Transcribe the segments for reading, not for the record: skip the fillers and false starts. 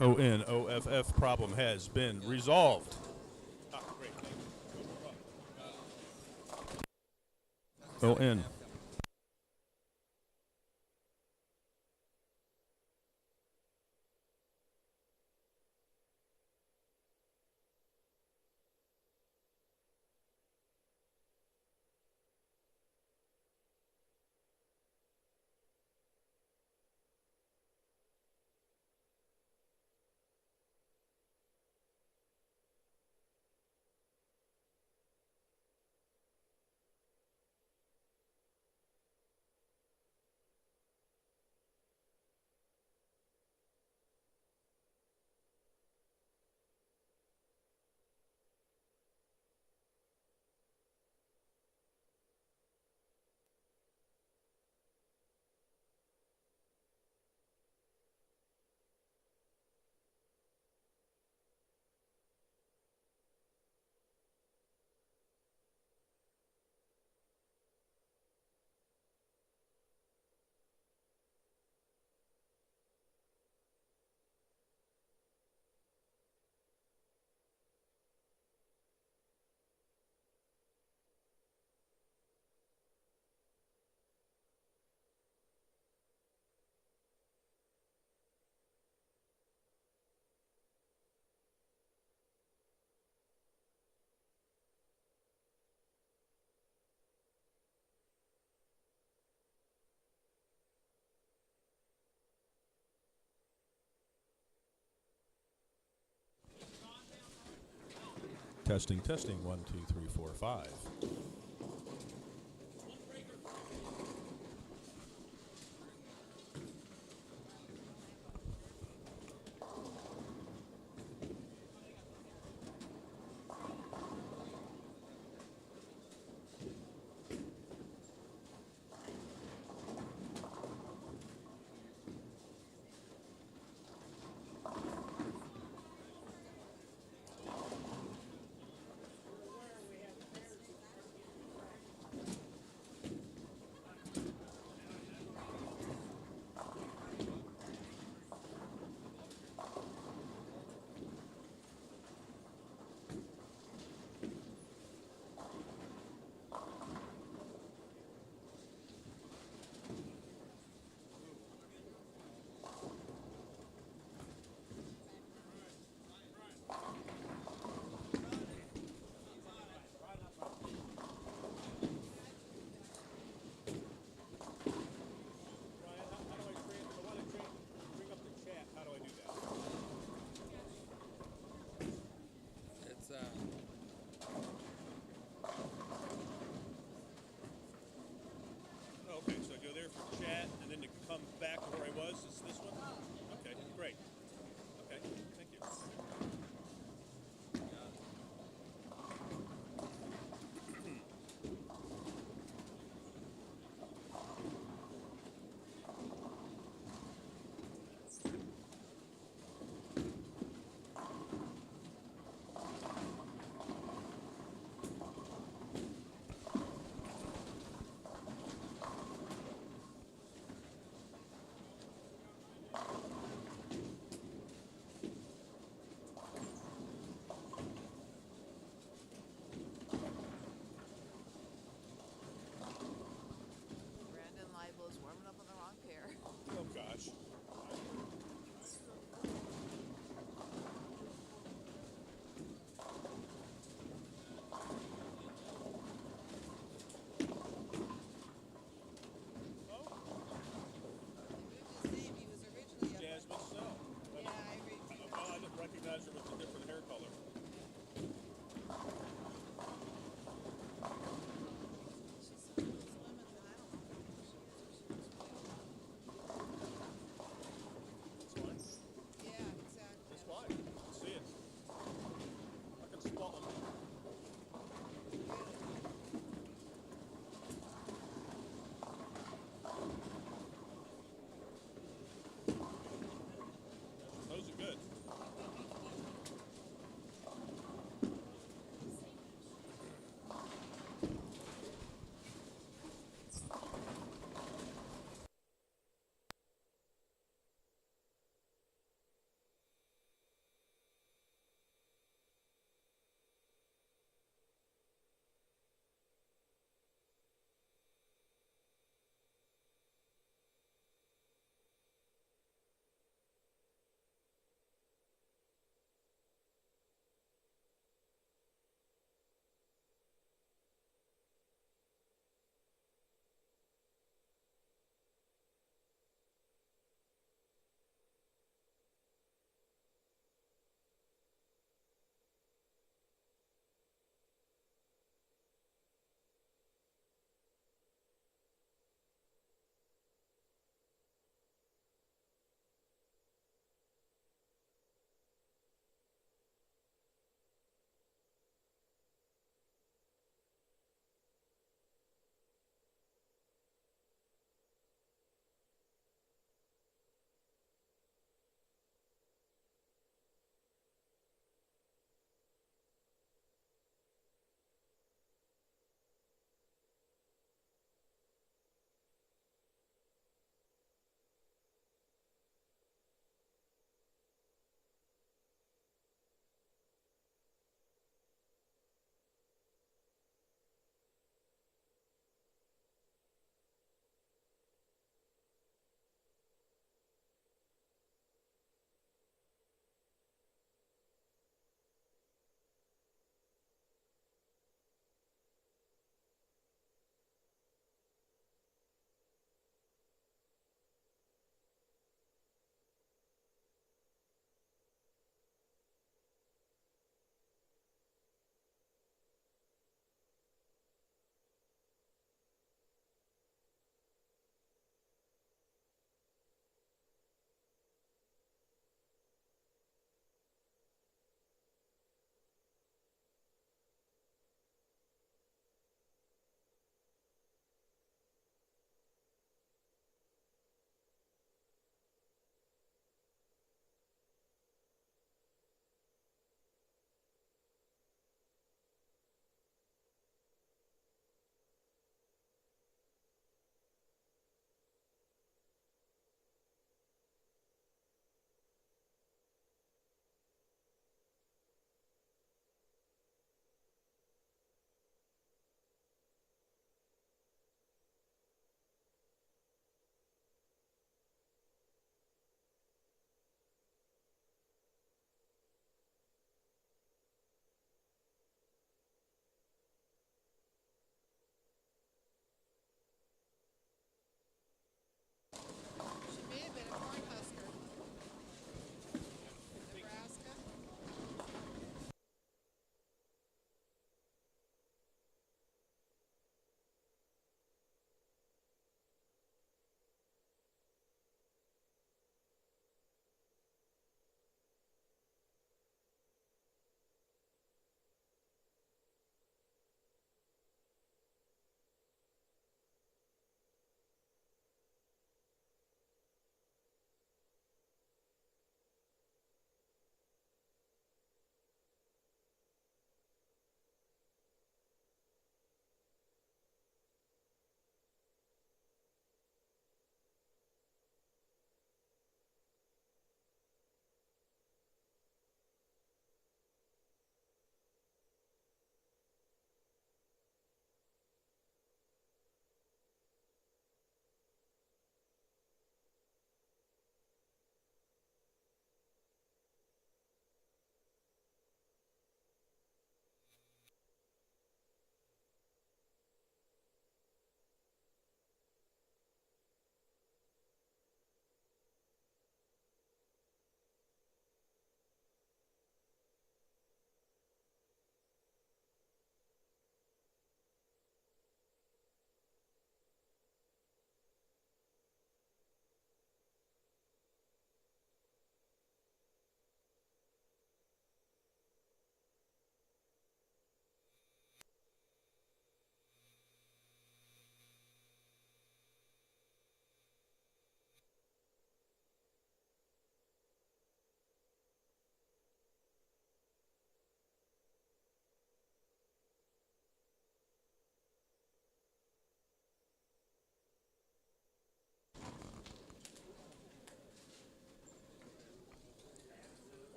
ONOFF problem has been resolved. ON. Testing, testing. 1, 2, 3, 4, 5.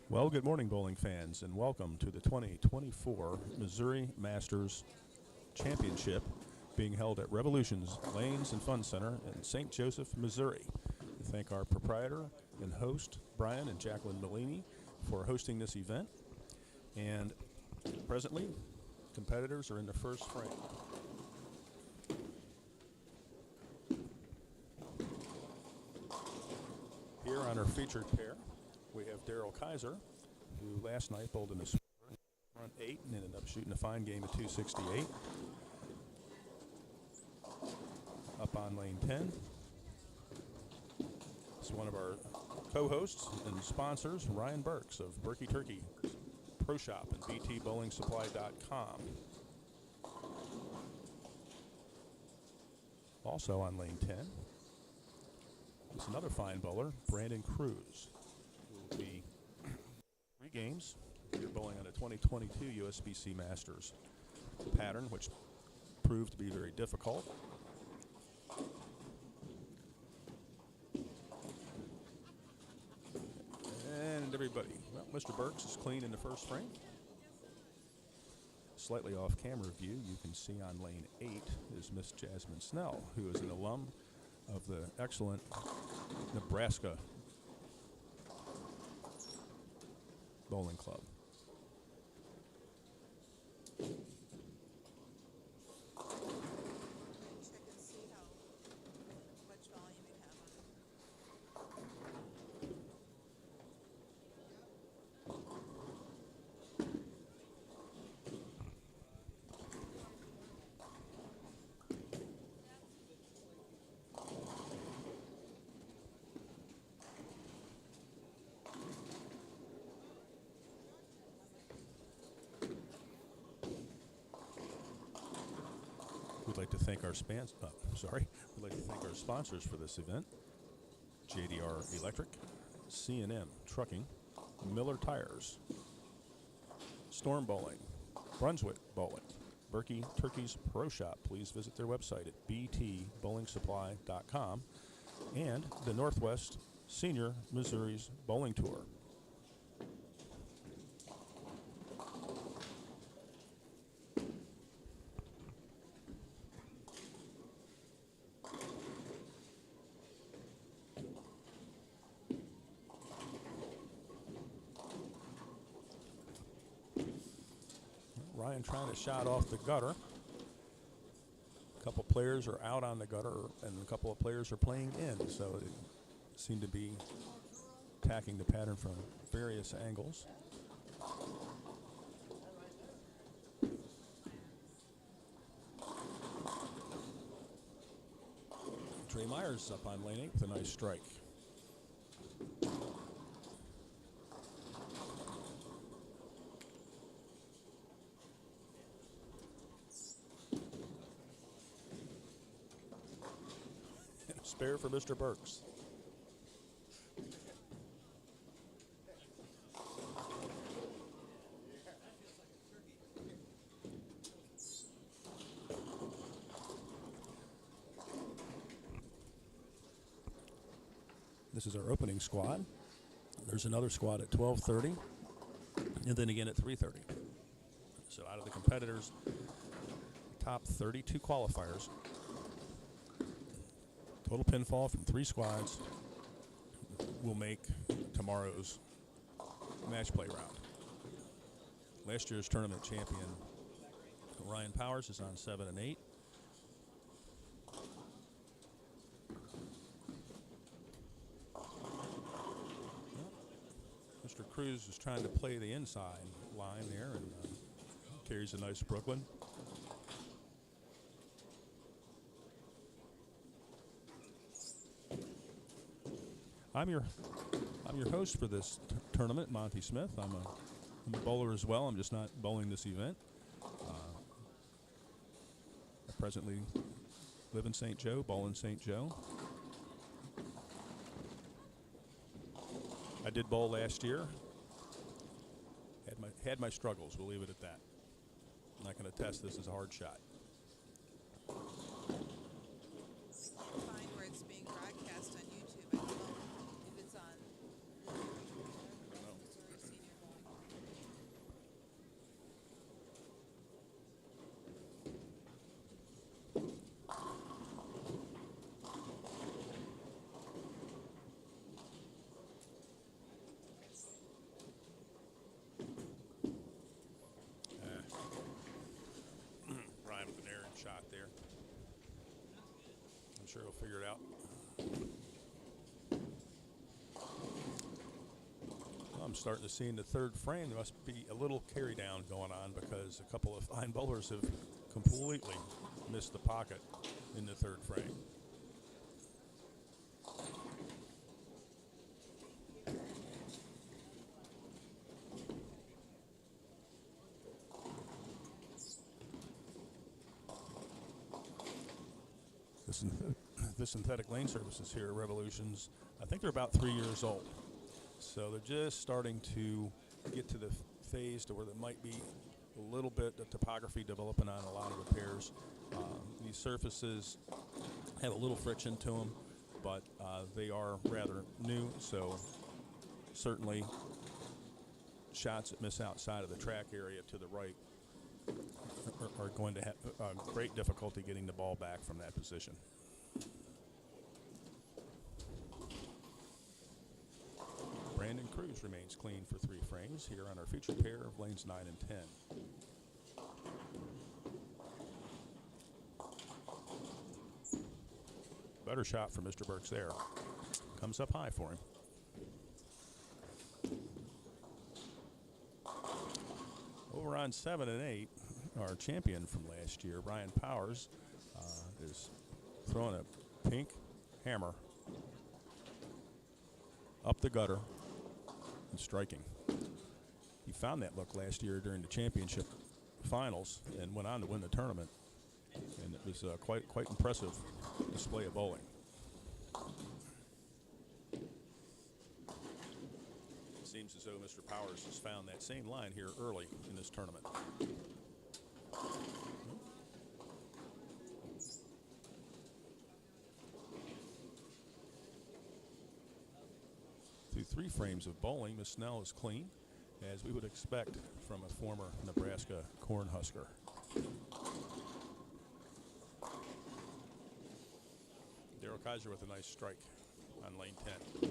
Well, good morning, bowling fans, and welcome to the 2024 Missouri Masters Championship being held at Revolution's Lanes and Fun Center in St. Joseph, Missouri. We thank our proprietor and host, Brian and Jacqueline Bellini, for hosting this event. And presently, competitors are in the first frame. Here on our featured pair, we have Daryl Kaiser, who last night bowled in the front 8 and ended up shooting a fine game of 268. Up on lane 10 is one of our co-hosts and sponsors, Ryan Burks of Berkey Turkey Pro Shop and btbowlingsupply.com. Also on lane 10 is another fine bowler, Brandon Cruz, who will be 3 games. You're bowling on a 2022 USBC Masters pattern, which proved to be very difficult. And everybody, well, Mr. Burks is clean in the first frame. Slightly off camera view, you can see on lane 8 is Miss Jasmine Snell, who is an alum of the excellent Nebraska Bowling Club. Check and see how much volume you have on it. We'd like to thank our We'd like to thank our sponsors for this event: JDR Electric, C&M Trucking, Miller Tires, Storm Bowling, Brunswick Bowling, Berkey Turkey's Pro Shop. Please visit their website at btbowlingsupply.com, and the Northwest Senior Missouri's Bowling Tour. Ryan trying to shot off the gutter. A couple players are out on the gutter, and a couple of players are playing in, so they seem to be attacking the pattern from various angles. Trey Myers up on lane 8 with a nice strike. Spare for Mr. Burks. This is our opening squad. There's another squad at 12:30, and then again at 3:30. So out of the competitors, top 32 qualifiers. Total pinfall from 3 squads will make tomorrow's match play round. Last year's tournament champion Ryan Powers is on 7 and 8. Mr. Cruz is trying to play the inside line there and carries a nice Brooklyn. I'm your host for this tournament, Monty Smith. I'm a bowler as well. I'm just not bowling this event. I presently live in St. Joe, bowl in St. Joe. I did bowl last year. Had my struggles. We'll leave it at that. I'm not going to test this as a hard shot. Find where it's being broadcast on YouTube. I don't know if it's on Missouri Senior I'm sure he'll figure it out. I'm starting to see in the third frame there must be a little carry down going on because a couple of fine bowlers have completely missed the pocket in the third frame. The synthetic lane surfaces here at Revolutions, I think they're about 3 years old. So they're just starting to get to the phase to where there might be a little bit of topography developing on a lot of the pairs. These surfaces have a little friction to them, but they are rather new, so certainly shots that miss outside of the track area to the right are going to have great difficulty getting the ball back from that position. Brandon Cruz remains clean for 3 frames here on our featured pair of lanes 9 and 10. Better shot for Mr. Burks there. Comes up high for him. Over on 7 and 8, our champion from last year, Ryan Powers, is throwing a pink hammer up the gutter and striking. He found that look last year during the championship finals and went on to win the tournament. And it was quite impressive display of bowling. It seems as though Mr. Powers has found that same line here early in this tournament. Through 3 frames of bowling, Miss Snell is clean, as we would expect from a former Nebraska Cornhusker. Daryl Kaiser with a nice strike on lane 10.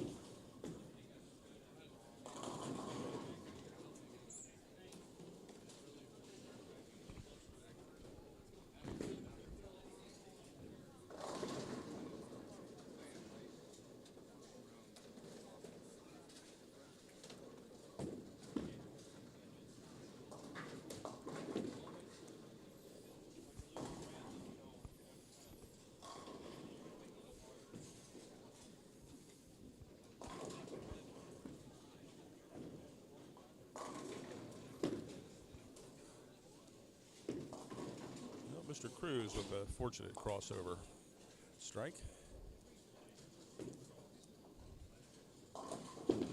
Mr. Cruz with a fortunate crossover strike.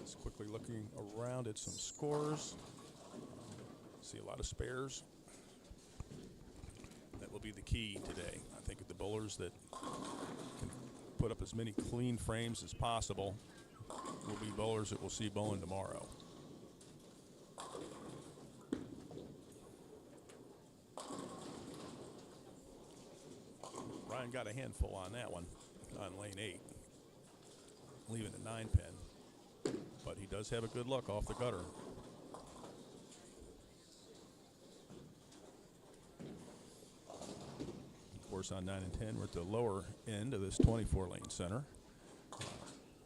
Just quickly looking around at some scores. See a lot of spares. That will be the key today. I think the bowlers that can put up as many clean frames as possible will be bowlers that we'll see bowling tomorrow. Ryan got a handful on that one on lane 8, leaving a 9 pin, but he does have a good look off the gutter. Of course, on 9 and 10, we're at the lower end of this 24-lane center.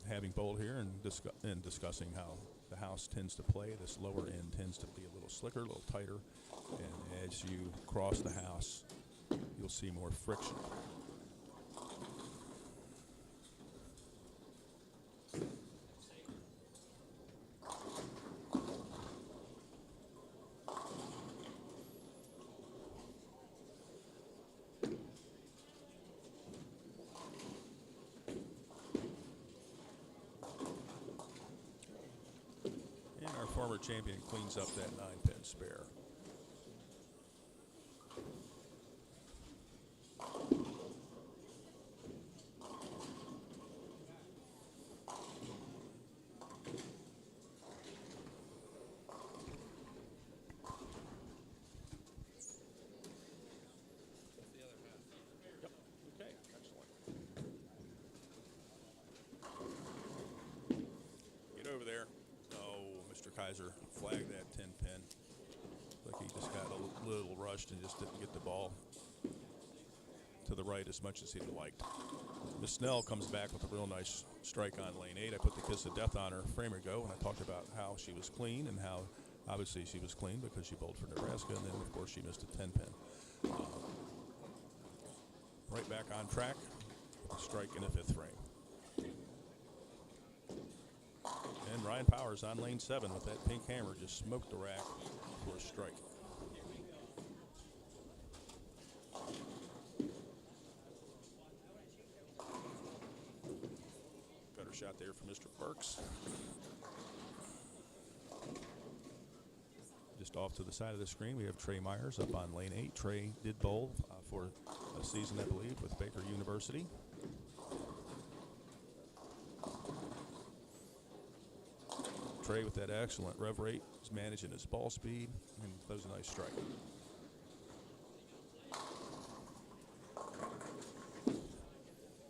Having bowled here and discussing how the house tends to play, this lower end tends to be a little slicker, a little tighter, and as you cross the house, you'll see more friction. Former champion cleans up that 9-pin spare. Yep. Okay. Excellent. Get over there. Mr. Kaiser flagged that 10 pin. Like he just got a little rushed and just didn't get the ball to the right as much as he'd liked. Miss Snell comes back with a real nice strike on lane 8. I put the kiss of death on her a frame ago, and I talked about how she was clean and how obviously she was clean because she bowled for Nebraska, and then of course she missed a 10-pin. Right back on track, strike in the 5th frame. And Ryan Powers on lane 7 with that pink hammer just smoked the rack for a strike. Better shot there for Mr. Burks. Just off to the side of the screen, we have Trey Myers up on lane 8. Trey did bowl for a season, I believe, with Baker University. Trey with that excellent rev rate is managing his ball speed and throws a nice strike.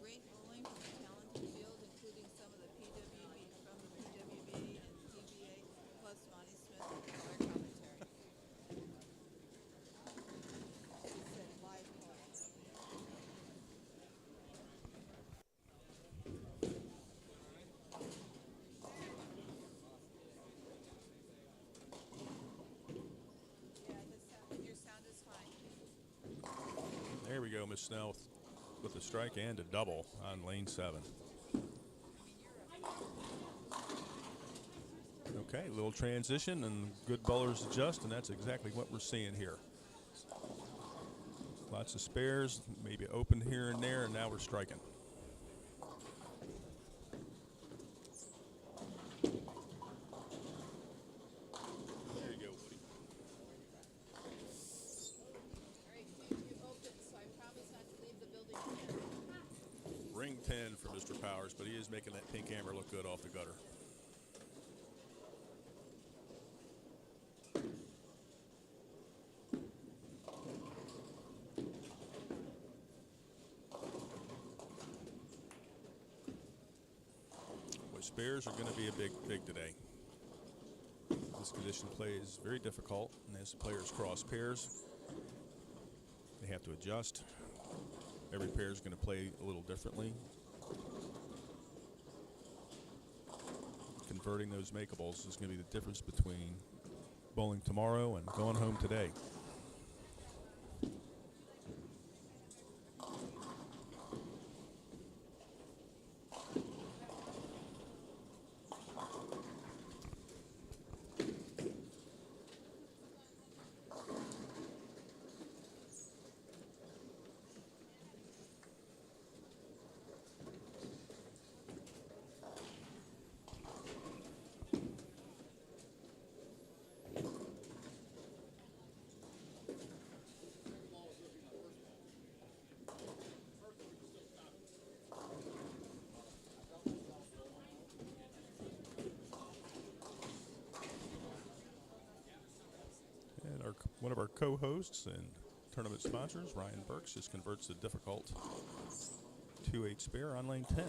Great bowling from a talented field, including some of the PWB from the PWB and PBA, plus Monty Smith and color commentary. She said 5 points. Yeah, your sound is fine. There we go, Miss Snell with a strike and a double on lane 7. Okay, a little transition and good bowlers adjust, and that's exactly what we're seeing here. Lots of spares, maybe open here and there, and now we're striking. There you go, Woody. All right, you open, so I promise not to leave the building again. Ring 10 for Mr. Powers, but he is making that pink hammer look good off the gutter. Spares are going to be a big today. This condition play is very difficult, and as the players cross pairs, they have to adjust. Every pair is going to play a little differently. Converting those makeables is going to be the difference between bowling tomorrow and going home today. One of our co-hosts and tournament sponsors, Ryan Burks, just converts the difficult 2-8 spare on lane 10.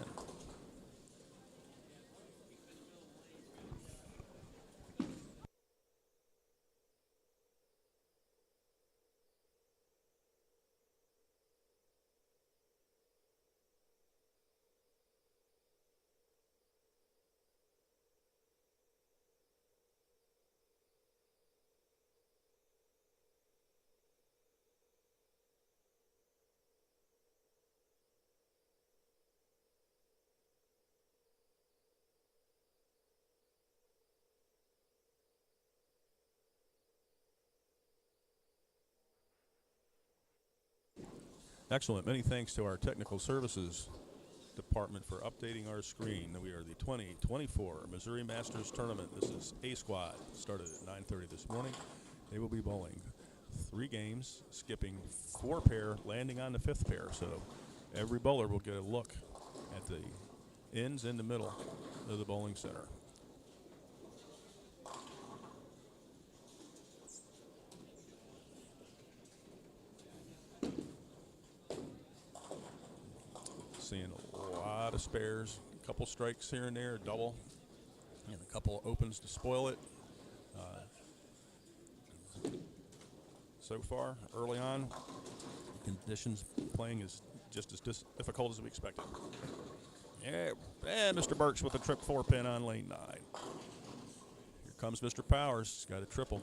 Excellent. Many thanks to our technical services department for updating our screen. We are the 2024 Missouri Masters Tournament. This is A Squad. Started at 9:30 this morning. They will be bowling 3 games, skipping 4 pair, landing on the 5th pair. So every bowler will get a look at the ends in the middle of the bowling center. Seeing a lot of spares, a couple strikes here and there, a double, and a couple opens to spoil it. So far, early on, conditions playing is just as difficult as we expected. Yeah, and Mr. Burks with a trip 4-pin on lane 9. Here comes Mr. Powers. He's got a triple.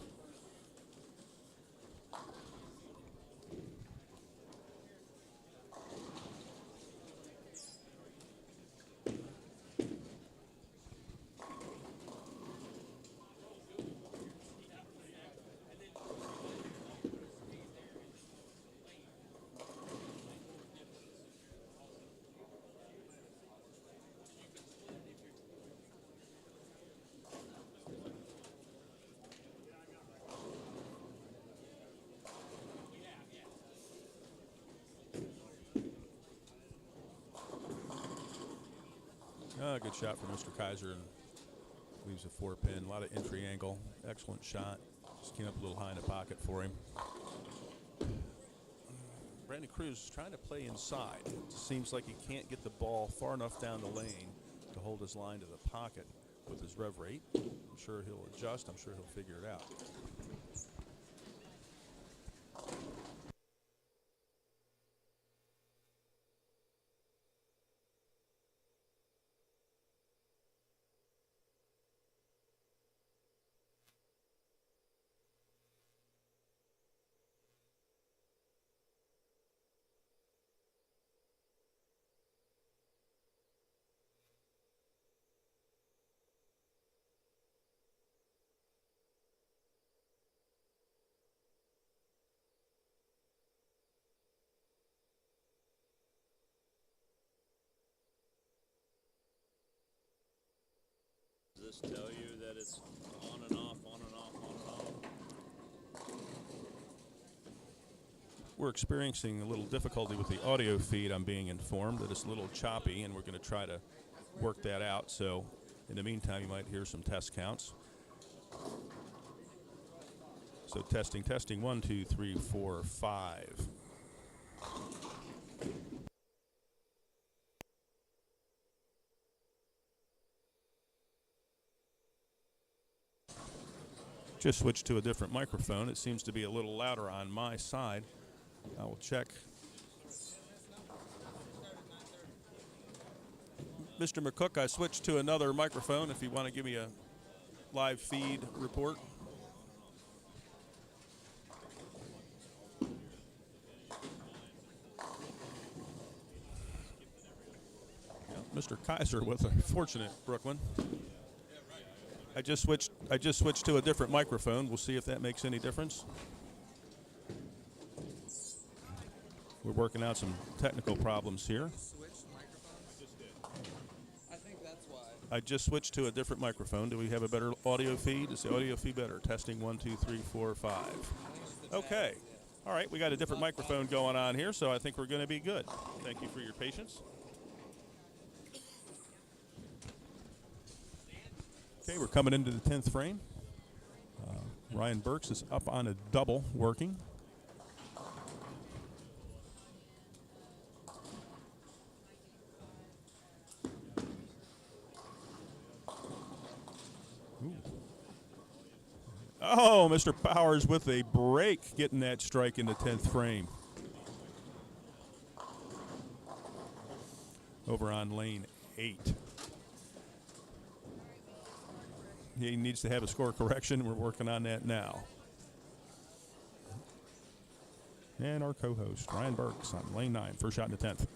Good shot from Mr. Kaiser and leaves a 4-pin. A lot of entry angle. Excellent shot. Just came up a little high in the pocket for him. Brandon Cruz trying to play inside. It seems like he can't get the ball far enough down the lane to hold his line to the pocket with his rev rate. I'm sure he'll adjust. I'm sure he'll figure it out. Does this tell you that it's on and off, on and off, on and off? We're experiencing a little difficulty with the audio feed. I'm being informed that it's a little choppy, and we're going to try to work that out. So in the meantime, you might hear some test counts. So testing, 1, 2, 3, 4, 5. Just switched to a different microphone. It seems to be a little louder on my side. I will check. Mr. McCook, I switched to another microphone if you want to give me a live feed report. Yeah, Mr. Kaiser with a fortunate Brooklyn. I just switched to a different microphone. We'll see if that makes any difference. We're working out some technical problems here. I think that's why. I just switched to a different microphone. Do we have a better audio feed? Is the audio feed better? Testing 1, 2, 3, 4, 5. Okay. All right, we got a different microphone going on here, so I think we're going to be good. Thank you for your patience. Okay, we're coming into the 10th frame. Ryan Burks is up on a double working. Ooh. Oh, Mr. Powers with a break, getting that strike in the 10th frame. Over on lane 8. He needs to have a score correction. We're working on that now. And our co-host, Ryan Burks, on lane 9, first shot in the 10th.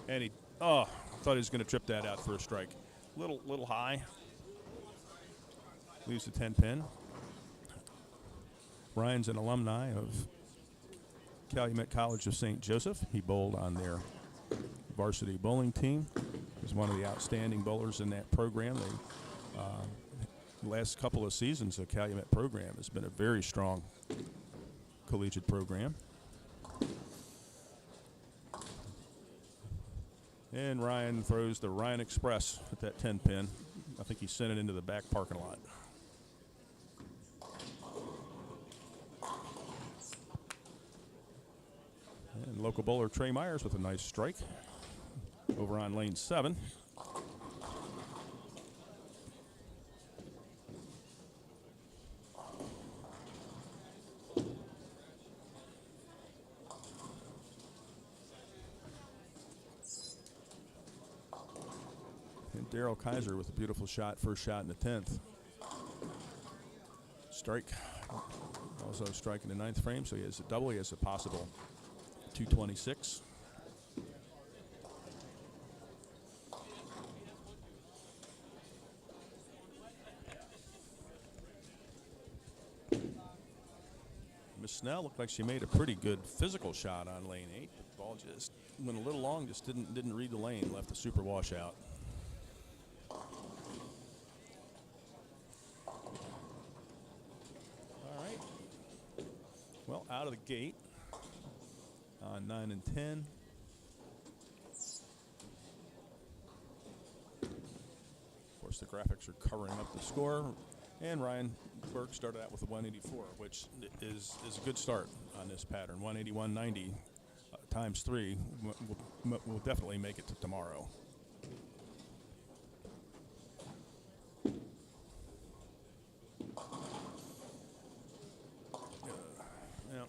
And he, thought he was going to trip that out for a strike. Little high. Leaves the 10-pin. Ryan's an alumni of Calumet College of St. Joseph. He bowled on their varsity bowling team. He's one of the outstanding bowlers in that program. The last couple of seasons, the Calumet program has been a very strong collegiate program. And Ryan throws the Ryan Express at that 10-pin. I think he sent it into the back parking lot. And local bowler Trey Myers with a nice strike over on lane 7. And Daryl Kaiser with a beautiful shot, first shot in the 10th. Strike. Also striking the 9th frame, so he has a double. He has a possible 226. Miss Snell looked like she made a pretty good physical shot on lane 8. The ball just went a little long, just didn't read the lane, left the super washout. All right. Well, out of the gate on 9 and 10. Of course, the graphics are covering up the score. And Ryan Burke started out with a 184, which is a good start on this pattern. 181.90 times 3 will definitely make it to tomorrow.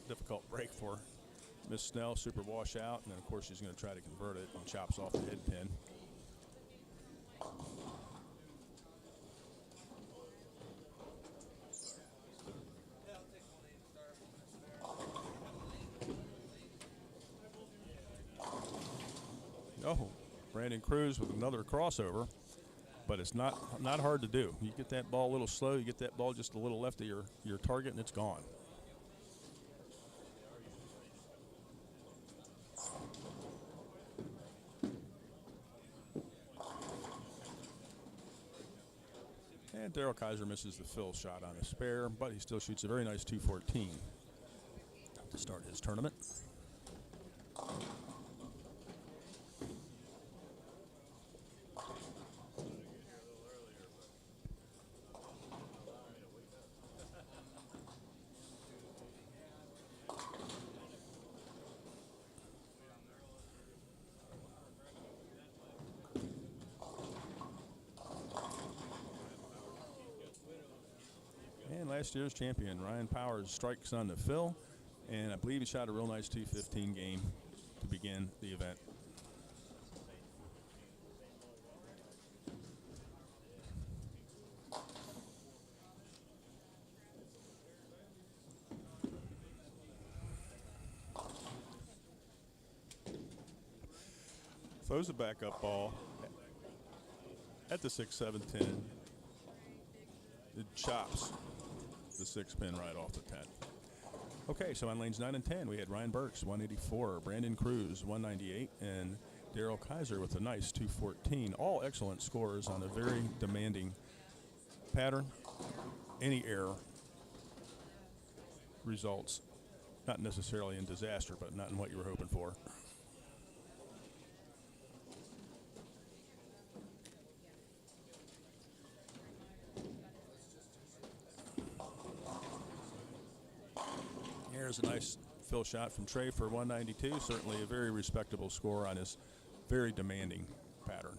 Difficult break for Miss Snell, super washout, and then of course she's going to try to convert it and chops off the head pin. Oh, Brandon Cruz with another crossover, but it's not hard to do. You get that ball a little slow, you get that ball just a little left of your target, and it's gone. And Daryl Kaiser misses the fill shot on a spare, but he still shoots a very nice 214 to start his tournament. Last year's champion, Ryan Powers, strikes on the fill, and I believe he shot a real nice 215 game to begin the event. Throws a backup ball at the 6-7-10. It chops the 6 pin right off the 10. Okay, so on lanes 9 and 10, we had Ryan Burks, 184, Brandon Cruz, 198, and Daryl Kaiser with a nice 214. All excellent scores on a very demanding pattern. Any error results not necessarily in disaster, but not in what you were hoping for. Here's a nice fill shot from Trey for 192. Certainly a very respectable score on his very demanding pattern.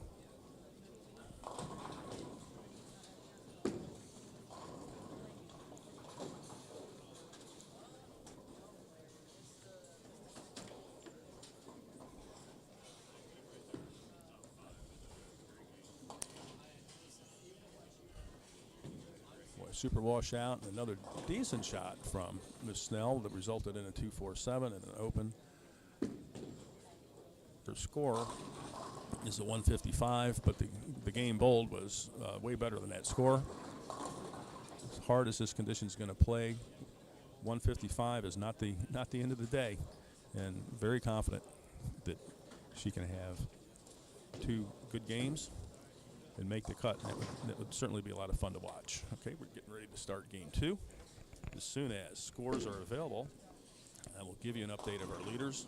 Super washout, and another decent shot from Miss Snell that resulted in a 247 and an open. Her score is a 155, but the game bowled was way better than that score. As hard as this condition is going to play, 155 is not the end of the day, and very confident that she can have 2 good games and make the cut. That would certainly be a lot of fun to watch. Okay, we're getting ready to start game 2. As soon as scores are available, I will give you an update of our leaders.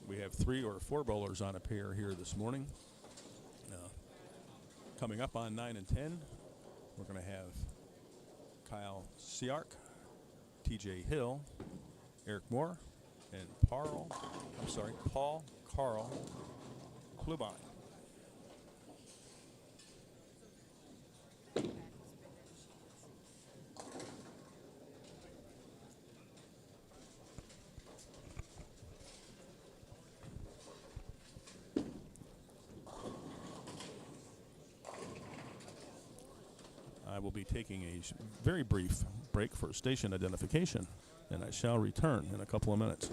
We have 3 or 4 bowlers on a pair here this morning. Coming up on 9 and 10, we're going to have Kyle Siark, TJ Hill, Eric Moore, and Paul Carl Klubine. will be taking a very brief break for station identification, and I shall return in a couple of minutes.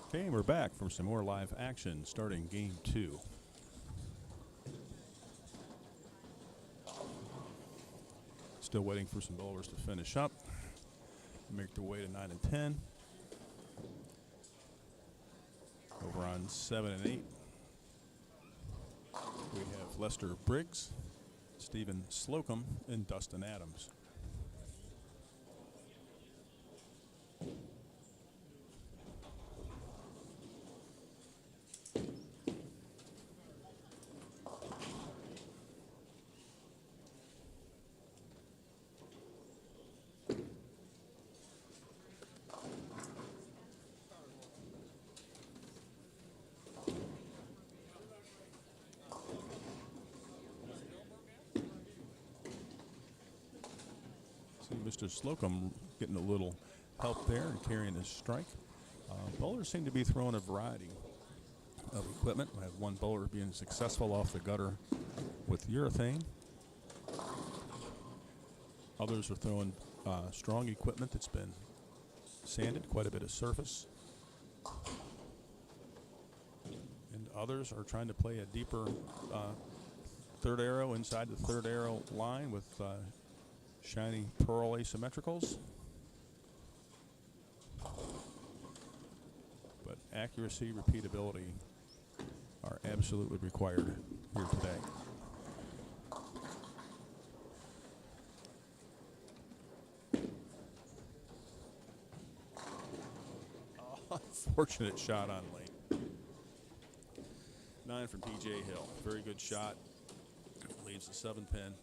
Okay, we're back for some more live action starting game 2. Still waiting for some bowlers to finish up, make their way to 9 and 10. Over on 7 and 8, we have Lester Briggs, Stephen Slocum, and Dustin Adams. Mr. Slocum getting a little help there and carrying his strike. Bowlers seem to be throwing a variety of equipment. I have one bowler being successful off the gutter with urethane. Others are throwing strong equipment that's been sanded, quite a bit of surface. And others are trying to play a deeper third arrow inside the third arrow line with shiny pearl asymmetricals. But accuracy, repeatability are absolutely required here today. Unfortunate shot on lane. 9 from P.J. Hill. Very good shot. Leaves the 7 pin.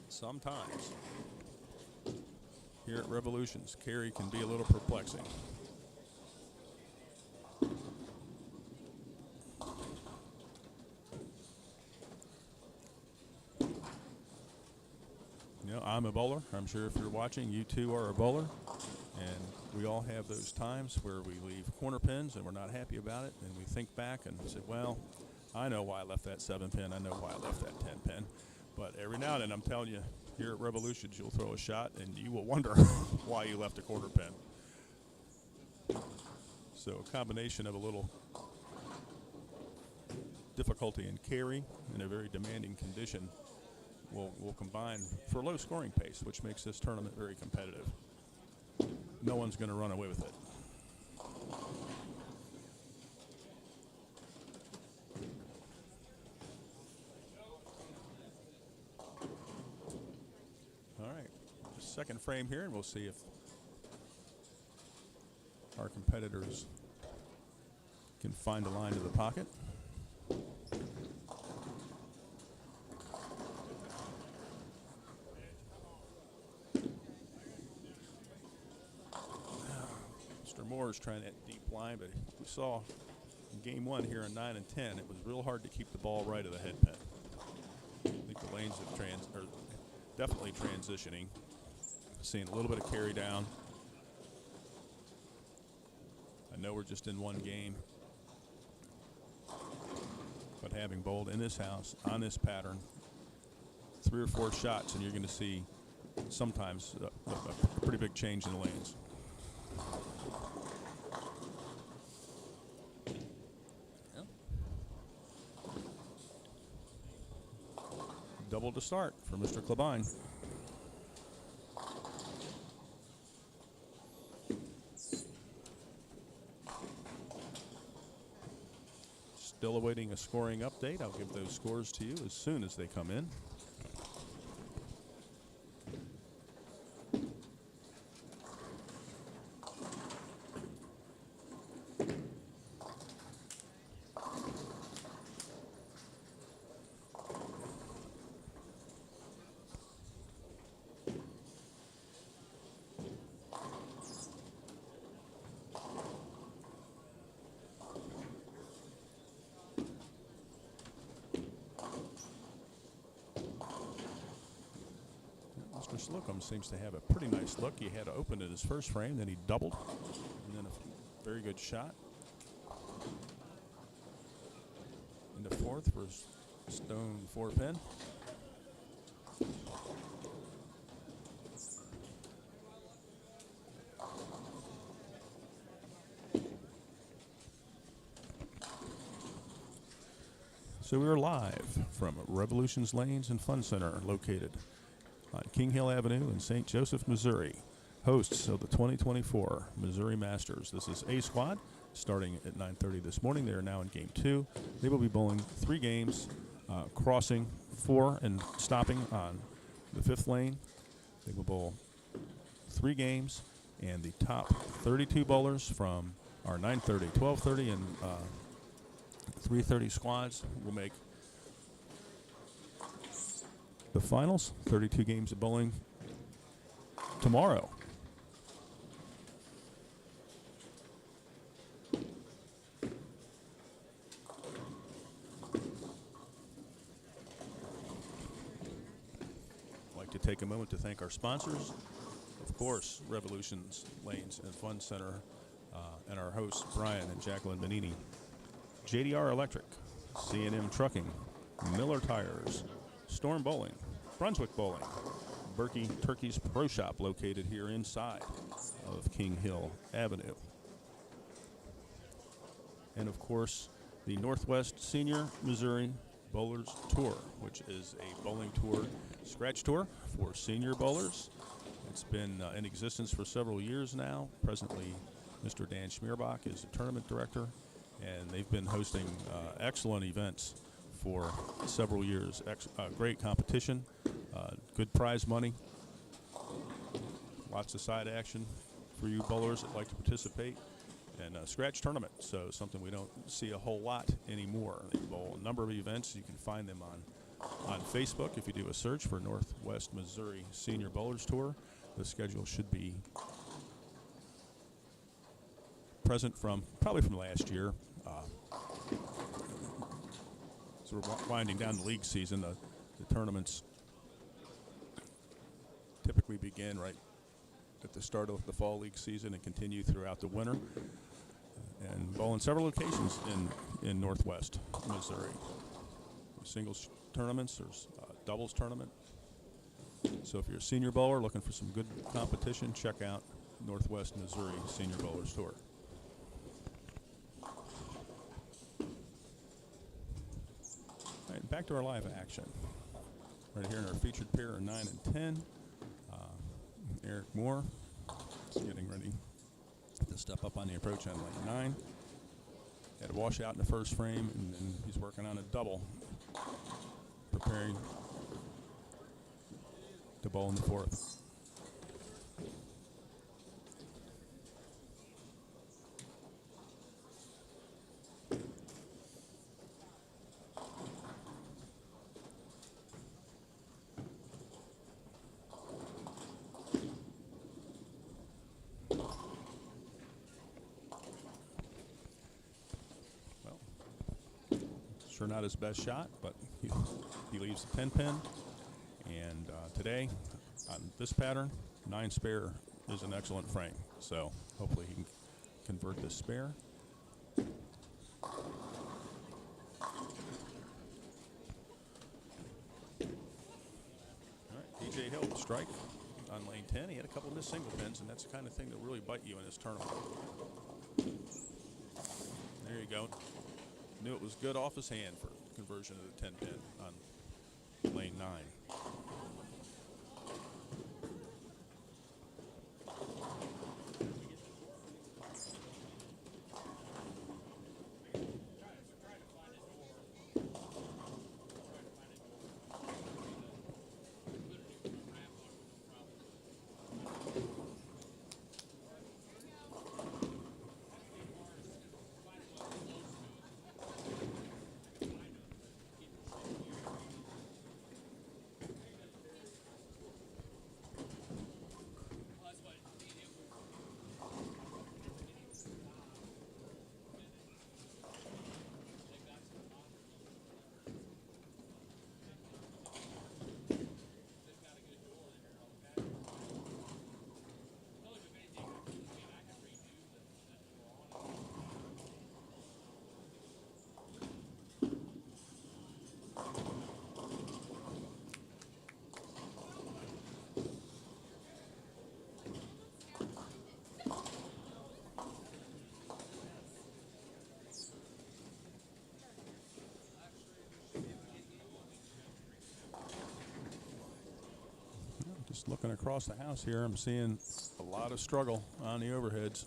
Sometimes here at Revolutions, carry can be a little perplexing. You know, I'm a bowler. I'm sure if you're watching, you too are a bowler. And we all have those times where we leave corner pins and we're not happy about it. And we think back and say, well, I know why I left that 7 pin. I know why I left that 10 pin. But every now and then, I'm telling you, here at Revolutions, you'll throw a shot and you will wonder why you left a quarter pin. So a combination of a little difficulty in carry and a very demanding condition will combine for a low scoring pace, which makes this tournament very competitive. No one's going to run away with it. second frame here, and we'll see if our competitors can find a line to the pocket. Mr. Moore is trying that deep line, but we saw in game one here in 9 and 10, it was real hard to keep the ball right of the head pin. I think the lanes have are definitely transitioning. Seeing a little bit of carry down. I know we're just in one game, but having bowled in this house on this pattern, 3 or 4 shots, and you're going to see sometimes a pretty big change in the lanes. Double to start for Mr. Klebine. Still awaiting a scoring update. I'll give those scores to you as soon as they come in. Mr. Slocum seems to have a pretty nice look. He had to open at his first frame, then he doubled, and then a very good shot. Into fourth for stone 4 pin. So we're live from Revolutions Lanes and Fun Center, located on King Hill Avenue in St. Joseph, Missouri. Hosts of the 2024 Missouri Masters. This is A Squad, starting at 9:30 this morning. They are now in game 2. They will be bowling 3 games, crossing 4 and stopping on the 5th lane. They will bowl 3 games, and the top 32 bowlers from our 9:30, 12:30, and 3:30 squads will make the finals. 32 games of bowling tomorrow. I'd like to take a moment to thank our sponsors. Of course, Revolutions Lanes and Fun Center, and our hosts, Brian and Jacqueline Benini. JDR Electric, C&M Trucking, Miller Tires, Storm Bowling, Brunswick Bowling, Berkey Turkey's Pro Shop, located here inside of King Hill Avenue. And of course, the Northwest Senior Missouri Bowlers Tour, which is a bowling tour, scratch tour for senior bowlers. It's been in existence for several years now. Presently, Mr. Dan Schmierbach is the tournament director, and they've been hosting excellent events for several years. Great competition, good prize money, lots of side action for you bowlers that like to participate, and a scratch tournament, so something we don't see a whole lot anymore. They bowl a number of events. You can find them on Facebook if you do a search for Northwest Missouri Senior Bowlers Tour. The schedule should be present probably from last year. So we're winding down the league season. The tournaments typically begin right at the start of the fall league season and continue throughout the winter. And bowl in several locations in Northwest Missouri. There's singles tournaments, there's a doubles tournament. So if you're a senior bowler looking for some good competition, check out Northwest Missouri Senior Bowlers Tour. All right, back to our live action. Right here in our featured pair are 9 and 10. Eric Moore is getting ready to step up on the approach on lane 9. Had a washout in the first frame, and then he's working on a double, preparing to bowl in the 4th. Sure not his best shot, but he leaves the 10 pin. And today, on this pattern, 9 spare is an excellent frame. So hopefully he can convert this spare. All right, DJ Hill strike on lane 10. He had a couple missed single pins, and that's the kind of thing that really bite you in this tournament. There you go. Knew it was good off his hand for conversion of the 10 pin on lane 9. Just looking across the house here, I'm seeing a lot of struggle on the overheads.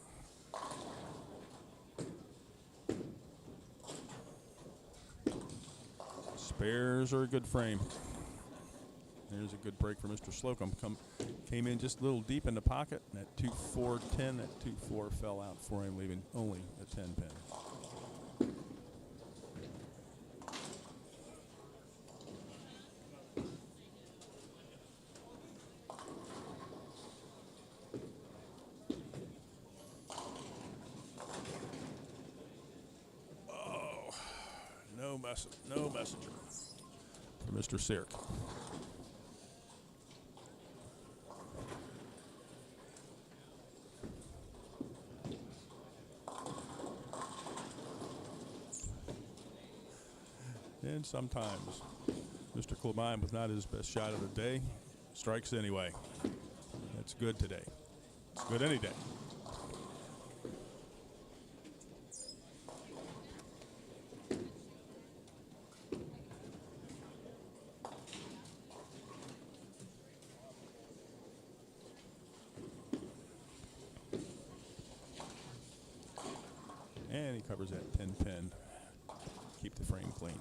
Spares are a good frame. There's a good break for Mr. Slocum. Came in just a little deep in the pocket, and that 2-4-10, that 2-4 fell out for him, leaving only a 10 pin. No messenger for Mr. Sirk. And sometimes Mr. Klebein, with not his best shot of the day, strikes anyway. That's good today. It's good any day. And he covers that 10 pin. Keep the frame clean.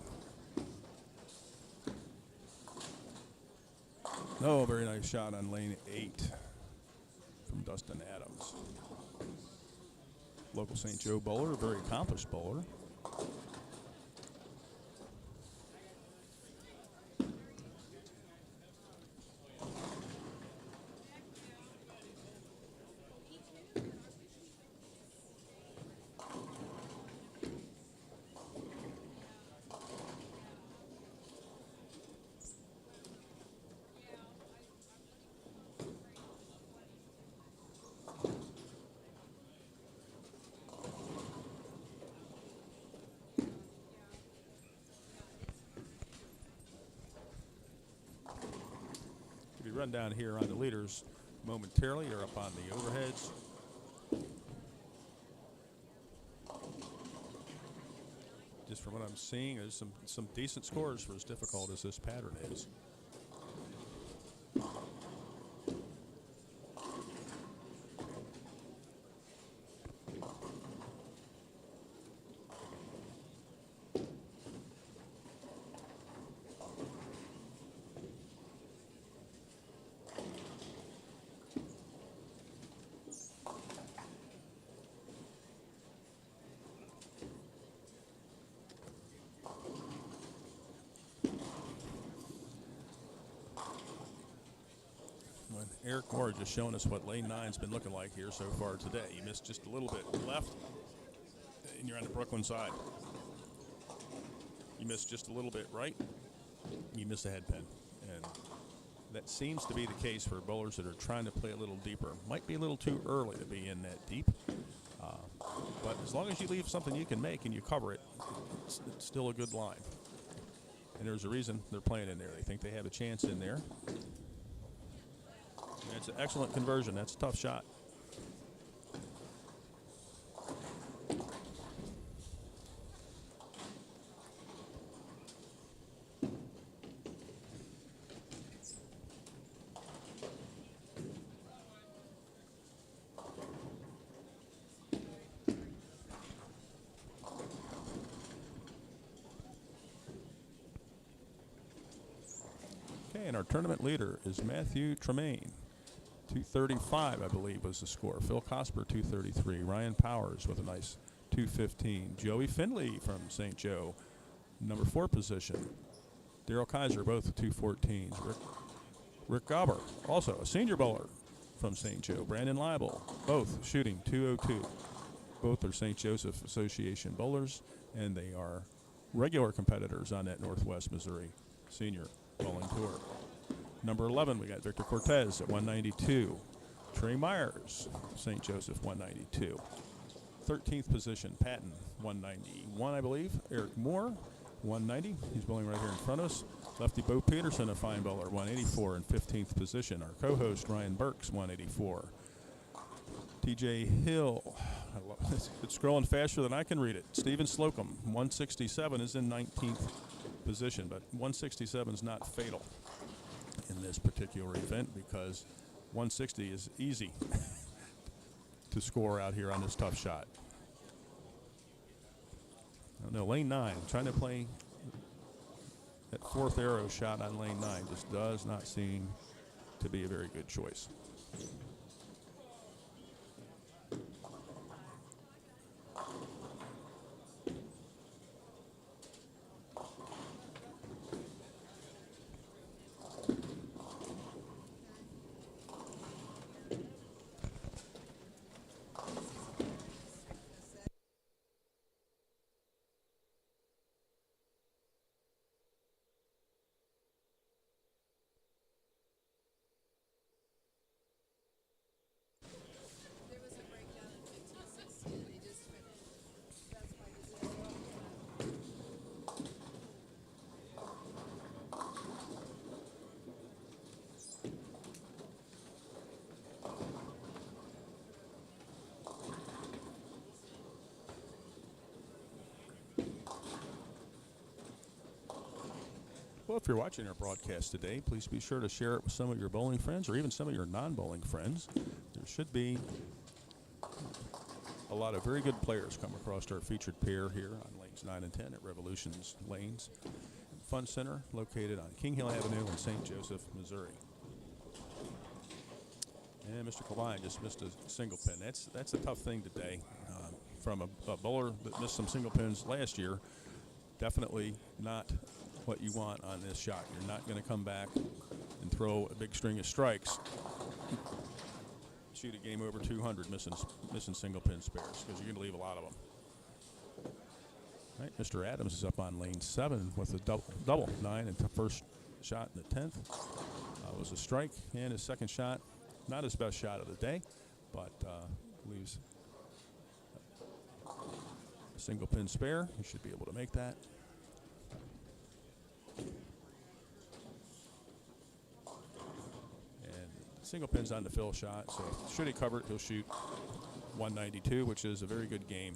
No, very nice shot on lane 8 from Dustin Adams. Local St. Joe bowler, a very accomplished bowler. Run down here on the leaders momentarily. They're up on the overheads. Just from what I'm seeing, there's some decent scores for as difficult as this pattern is. Eric Moore just showing us what lane 9's been looking like here so far today. You missed just a little bit left, and you're on the Brooklyn side. you miss just a little bit right, you miss a head pin. And that seems to be the case for bowlers that are trying to play a little deeper. Might be a little too early to be in that deep. But as long as you leave something you can make and you cover it, it's still a good line. And there's a reason they're playing in there. They think they have a chance in there. And it's an excellent conversion. That's a tough shot. And our tournament leader is Matthew Tremaine. 235, I believe, was the score. Phil Cosper, 233. Ryan Powers with a nice 215. Joey Finley from St. Joe, number 4 position. Daryl Kaiser, both with 214s. Rick Gauber, also a senior bowler from St. Joe. Brandon Leibel, both shooting 202. Both are St. Joseph Association bowlers, and they are regular competitors on that Northwest Missouri Senior Bowling Tour. Number 11, we got Victor Cortez at 192. Trey Myers, St. Joseph, 192. 13th position, Patton, 191, I believe. Eric Moore, 190. He's bowling right here in front of us. Lefty Bo Peterson, a fine bowler, 184 in 15th position. Our co-host, Ryan Burks, 184. TJ Hill, it's scrolling faster than I can read it. Steven Slocum, 167, is in 19th position, but 167 is not fatal in this particular event because 160 is easy to score out here on this tough shot. No, lane 9, trying to play that 4th arrow shot on lane 9 just does not seem to be a very good choice. There was a breakdown in 1560 and they just finished. That's why this is Well, if you're watching our broadcast today, please be sure to share it with some of your bowling friends or even some of your non-bowling friends. There should be a lot of very good players come across our featured pair here on lanes 9 and 10 at Revolutions Lanes Fun Center, located on King Hill Avenue in St. Joseph, Missouri. And Mr. Klein just missed a single pin. That's a tough thing today from a bowler that missed some single pins last year. Definitely not what you want on this shot. You're not going to come back and throw a big string of strikes, shoot a game over 200 missing single pin spares, because you're going to leave a lot of them. All right, Mr. Adams is up on lane 7 with a double 9, and the first shot in the 10th was a strike, and his second shot, not his best shot of the day, but leaves a single pin spare. He should be able to make that. Single pin's on the fill shot, so should he cover it, he'll shoot 192, which is a very good game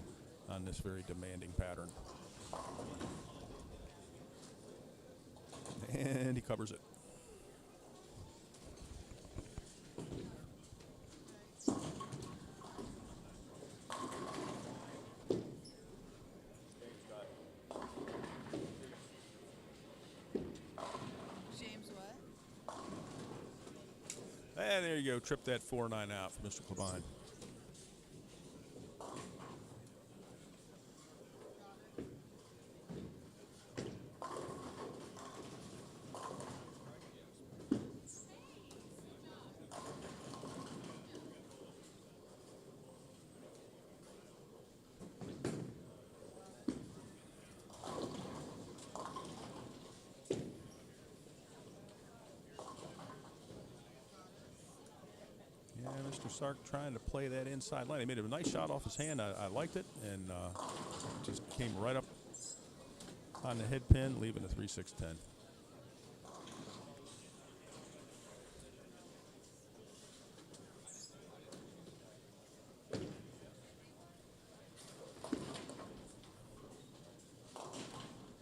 on this very demanding pattern. And he covers it. James what? And there you go, trip that 4-9 out for Mr. Klein. Mr. Sark trying to play that inside line. He made a nice shot off his hand. I liked it, and just came right up on the head pin, leaving a 3-6-10.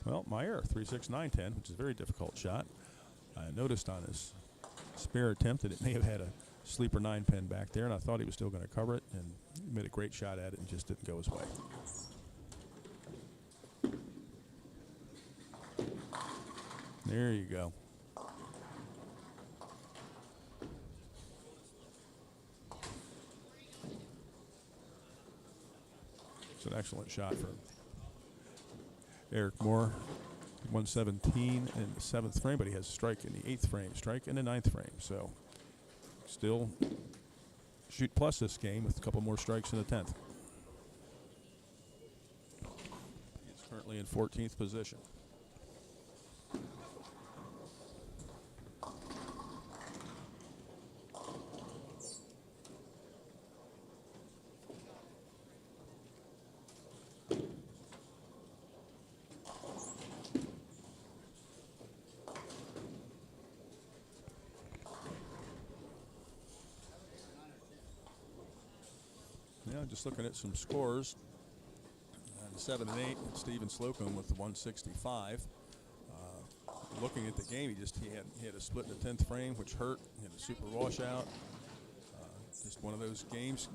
Well, Meyer, 3-6-9-10, which is a very difficult shot. I noticed on his spare attempt that it may have had a sleeper 9-pin back there, and I thought he was still going to cover it, and he made a great shot at it and just didn't go his way. There you go. It's an excellent shot from Eric Moore. 117 in the 7th frame, but he has a strike in the 8th frame, strike in the 9th frame. So still shoot plus this game with a couple more strikes in the 10th. He's currently in 14th position. Just looking at some scores. 7 and 8, Steven Slocum with the 165. Looking at the game, he had a split in the 10th frame, which hurt. He had a super washout. Just one of those games,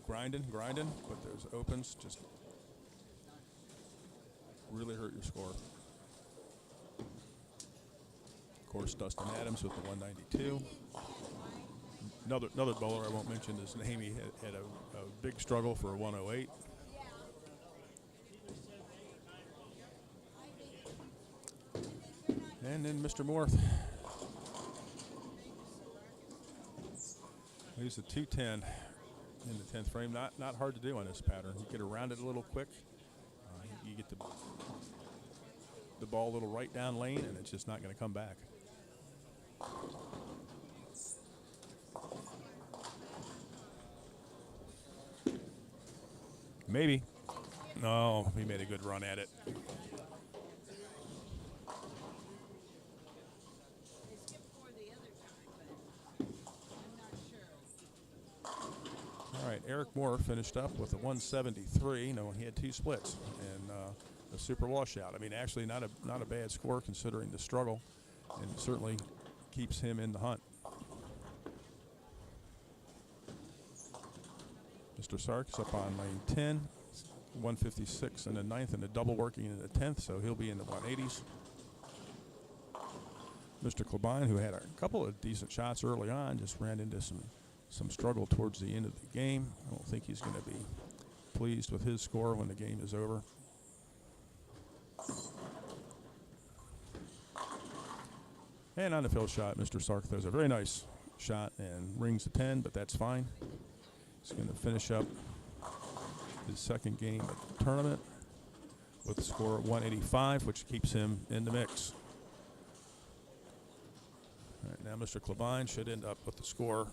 grinding, but those opens just really hurt your score. Of course, Dustin Adams with the 192. Another bowler, I won't mention his name, he had a big struggle for a 108. And then Mr. Morth. He's a 210 in the 10th frame. Not hard to do on this pattern. You get around it a little quick. You get the ball a little right down lane, and it's just not going to come back. Maybe. No, he made a good run at it. All right, Eric Moore finished up with a 173. No, he had 2 splits and a super washout. I mean, actually not a bad score considering the struggle, and certainly keeps him in the hunt. Mr. Sark's up on lane 10, 156 in the 9th, and a double working in the 10th, so he'll be in the 180s. Mr. Klebine, who had a couple of decent shots early on, just ran into some struggle towards the end of the game. I don't think he's going to be pleased with his score when the game is over. And on the field shot, Mr. Sark throws a very nice shot and rings the 10, but that's fine. He's going to finish up his second game of the tournament with a score of 185, which keeps him in the mix. All right, now Mr. Klebine should end up with the score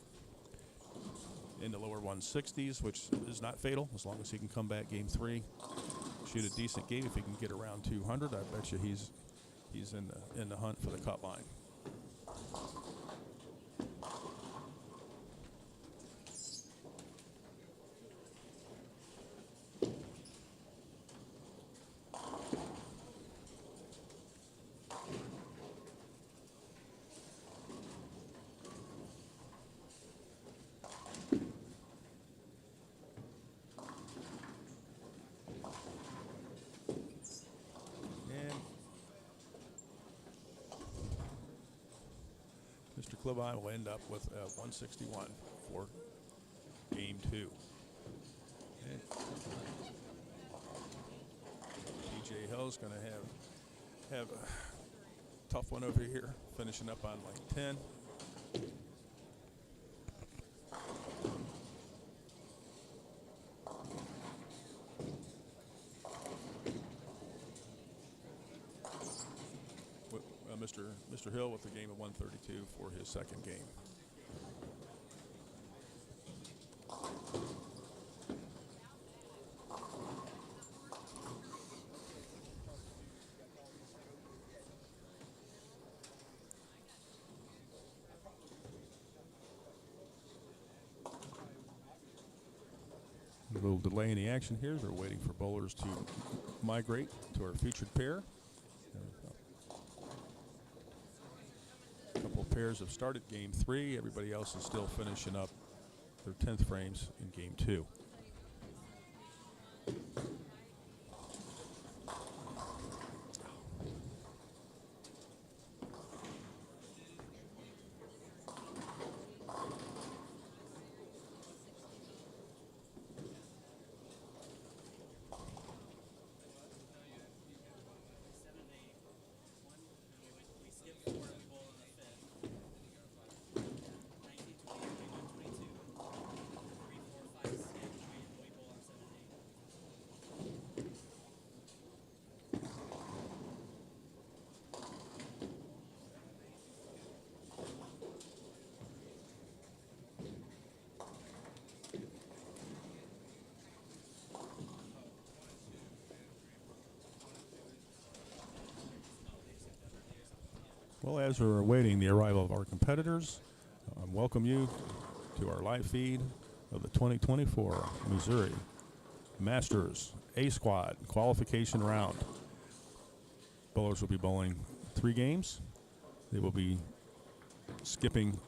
in the lower 160s, which is not fatal as long as he can come back game 3, shoot a decent game. If he can get around 200, I bet you he's in the hunt for the cut line. Mr. Klebine will end up with 161 for game 2. And DJ Hill's going to have a tough one over here, finishing up on lane 10. Mr. Hill with a game of 132 for his second game. little delay in the action here. They're waiting for bowlers to migrate to our featured pair. A couple pairs have started game 3. Everybody else is still finishing up their 10th frames in game 2. Well, as we're awaiting the arrival of our competitors, welcome you to our live feed of the 2024 Missouri Masters A Squad qualification round. Bowlers will be bowling 3 games. They will be skipping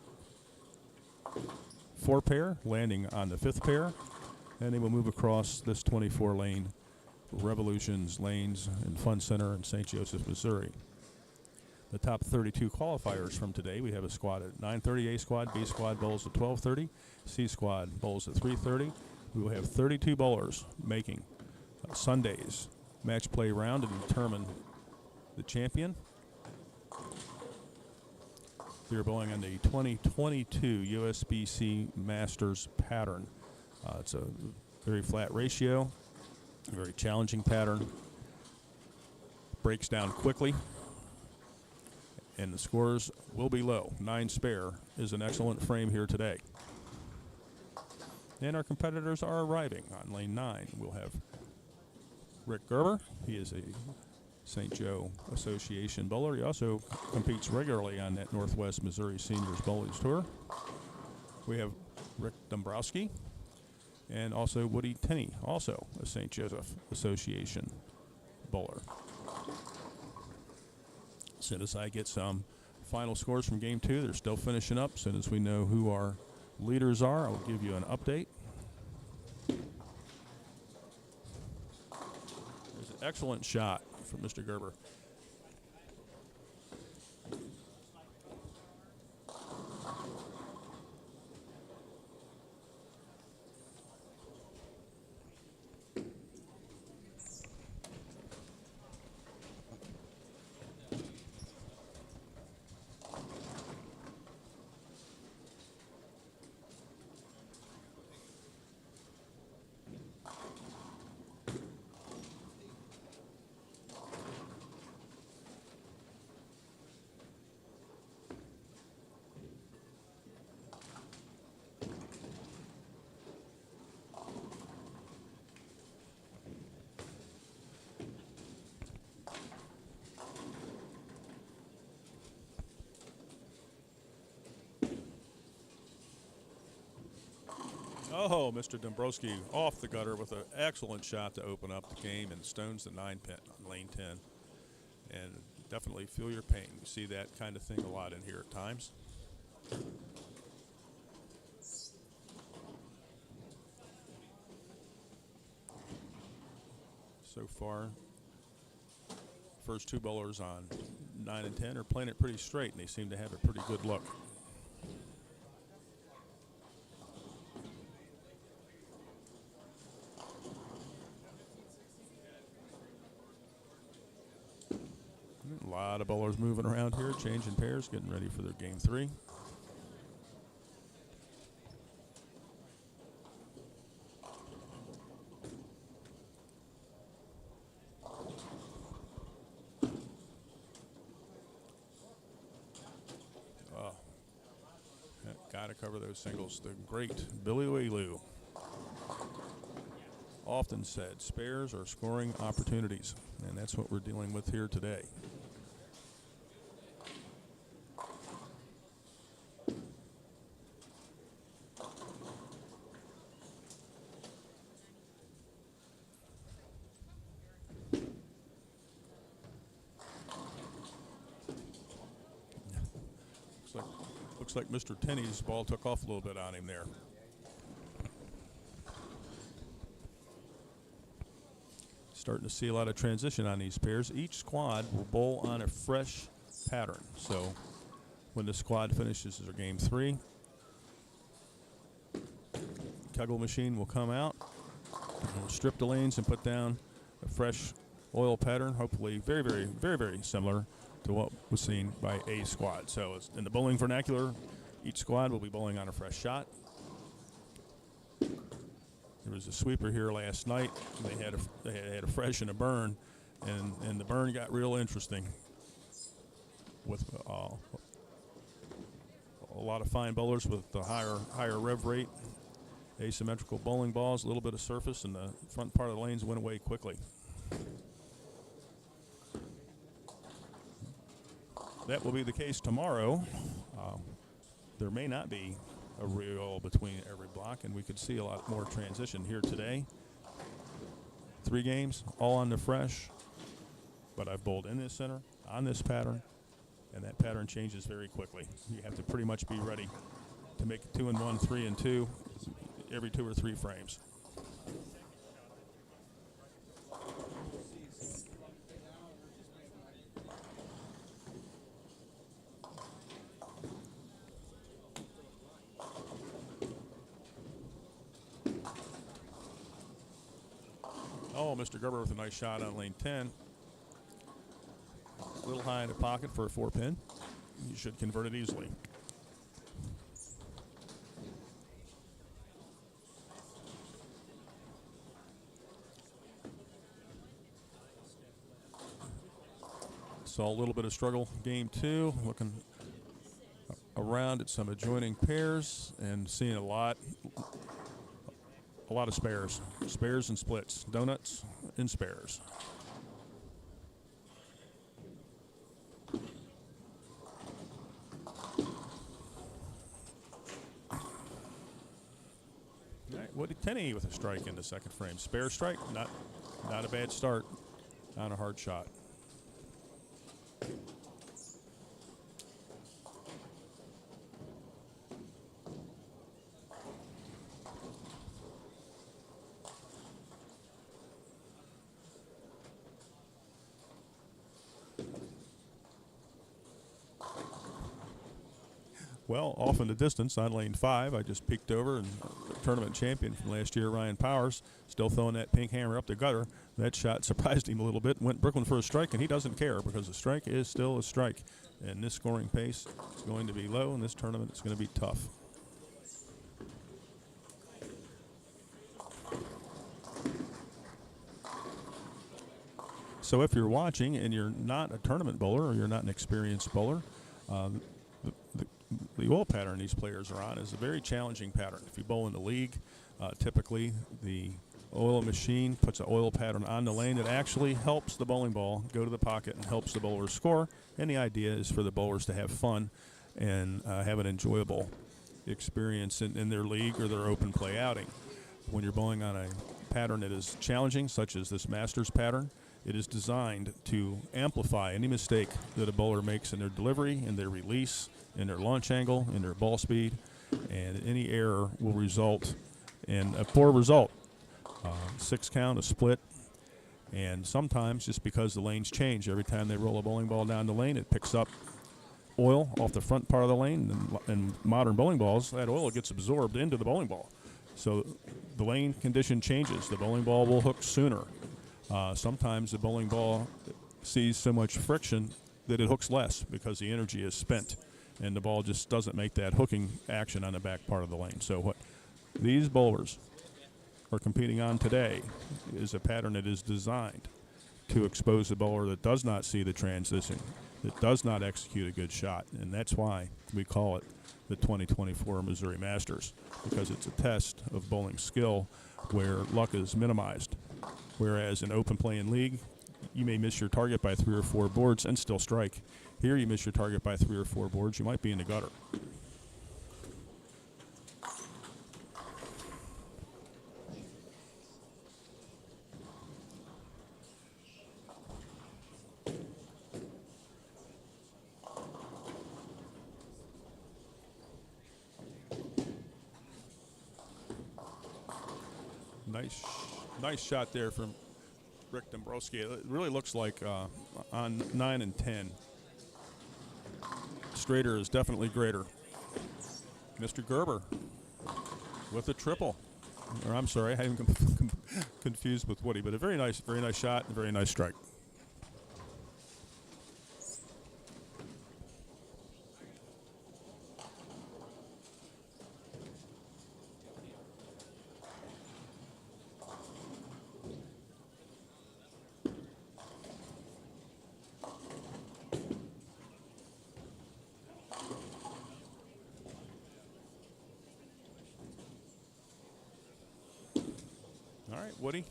4 pair, landing on the 5th pair, and they will move across this 24-lane Revolutions Lanes and Fun Center in St. Joseph, Missouri. The top 32 qualifiers from today, we have a squad at 9:30, A squad, B squad bowls at 12:30, C squad bowls at 3:30. We will have 32 bowlers making Sunday's match play round to determine the champion. We are bowling on the 2022 USBC Masters pattern. It's a very flat ratio, a very challenging pattern. Breaks down quickly, and the scores will be low. 9 spare is an excellent frame here today. And our competitors are arriving. On lane 9, we'll have Rick Gerber. He is a St. Joe Association bowler. He also competes regularly on that Northwest Missouri Seniors Bowling Tour. We have Rick Dombrowski and also Woody Tenney, also a St. Joseph Association bowler. As soon as I get some final scores from game 2, they're still finishing up. As soon as we know who our leaders are, I'll give you an update. There's an excellent shot from Mr. Gerber. Oh, Mr. Dombrowski off the gutter with an excellent shot to open up the game and stones the 9 pin on lane 10. And definitely feel your pain. You see that kind of thing a lot in here at times. So far, first 2 bowlers on 9 and 10 are playing it pretty straight, and they seem to have a pretty good look. A lot of bowlers moving around here, changing pairs, getting ready for their game 3. Got to cover those singles. The great Billy Whaley often said, spares are scoring opportunities, and that's what we're dealing with here today. Looks like Mr. Tenney's ball took off a little bit on him there. Starting to see a lot of transition on these pairs. Each squad will bowl on a fresh pattern. So when the squad finishes their game 3, Kegel machine will come out and we'll strip the lanes and put down a fresh oil pattern, hopefully very, very, very, very similar to what was seen by a squad. So it's in the bowling vernacular, each squad will be bowling on a fresh shot. There was a sweeper here last night. They had a fresh and a burn, and the burn got real interesting with a lot of fine bowlers with the higher rev rate, asymmetrical bowling balls, a little bit of surface, and the front part of the lanes went away quickly. That will be the case tomorrow. There may not be a reel between every block, and we could see a lot more transition here today. 3 games, all on the fresh, but I've bowled in this center, on this pattern, and that pattern changes very quickly. You have to pretty much be ready to make 2 and 1, 3 and 2 every 2 or 3 frames. Oh, Mr. Gerber with a nice shot on lane 10. A little high in the pocket for a 4-pin. You should convert it easily. Saw a little bit of struggle game 2, looking around at some adjoining pairs and seeing a lot of spares. Spares and splits. Donuts and spares. All right, Woody Tenney with a strike in the second frame. Spare strike, not a bad start on a hard shot. Well, off in the distance on lane 5, I just peeked over, and tournament champion from last year, Ryan Powers, still throwing that pink hammer up the gutter. That shot surprised him a little bit. Went Brooklyn for a strike, and he doesn't care because a strike is still a strike. And this scoring pace is going to be low, and this tournament is going to be tough. So if you're watching and you're not a tournament bowler or you're not an experienced bowler, the oil pattern these players are on is a very challenging pattern. If you bowl in the league, typically the oil machine puts an oil pattern on the lane that actually helps the bowling ball go to the pocket and helps the bowler score. And the idea is for the bowlers to have fun and have an enjoyable experience in their league or their open play outing. When you're bowling on a pattern that is challenging, such as this Masters pattern, it is designed to amplify any mistake that a bowler makes in their delivery, in their release, in their launch angle, in their ball speed, and any error will result in a poor result. 6 count, a split, and sometimes just because the lanes change, every time they roll a bowling ball down the lane, it picks up oil off the front part of the lane, and modern bowling balls, that oil gets absorbed into the bowling ball. So the lane condition changes. The bowling ball will hook sooner. Sometimes the bowling ball sees so much friction that it hooks less because the energy is spent, and the ball just doesn't make that hooking action on the back part of the lane. So what these bowlers are competing on today is a pattern that is designed to expose the bowler that does not see the transition, that does not execute a good shot, and that's why we call it the 2024 Missouri Masters, because it's a test of bowling skill where luck is minimized. Whereas in open play and league, you may miss your target by 3 or 4 boards and still strike. Here you miss your target by 3 or 4 boards, you might be in the gutter. nice shot there from Rick Dombrowski. It really looks like on 9 and 10, straighter is definitely greater. Mr. Gerber with a triple. Or I'm sorry, I am confused with Woody, but a very nice shot and a very nice strike. All right, Woody.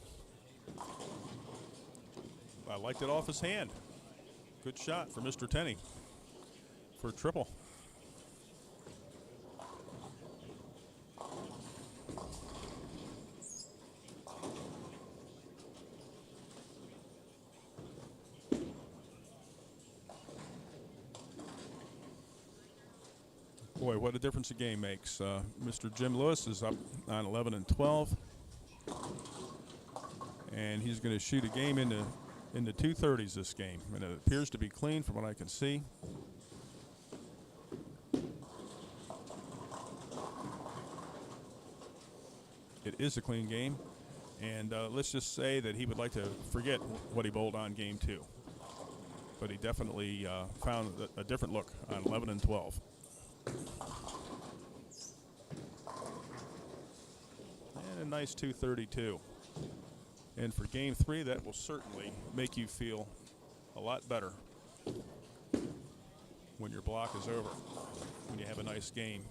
I liked it off his hand. Good shot for Mr. Tenney for a triple. Boy, what a difference a game makes. Mr. Jim Lewis is up on 11 and 12. And he's going to shoot a game into 230s this game. And it appears to be clean from what I can see. It is a clean game. And let's just say that he would like to forget what he bowled on game 2. But he definitely found a different look on 11 and 12. And a nice 232. And for game 3, that will certainly make you feel a lot better when your block is over, when you have a nice game,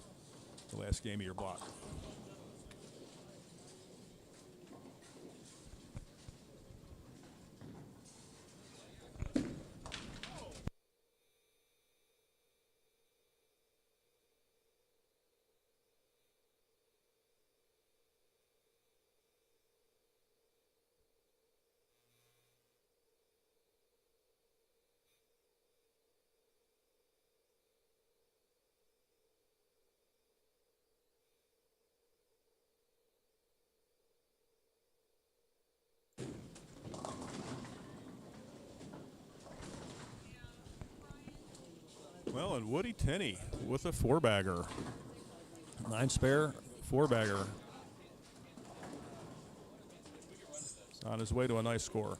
the last game of your block. Well, and Woody Tenney with a 4-bagger. 9 spare, 4-bagger. On his way to a nice score.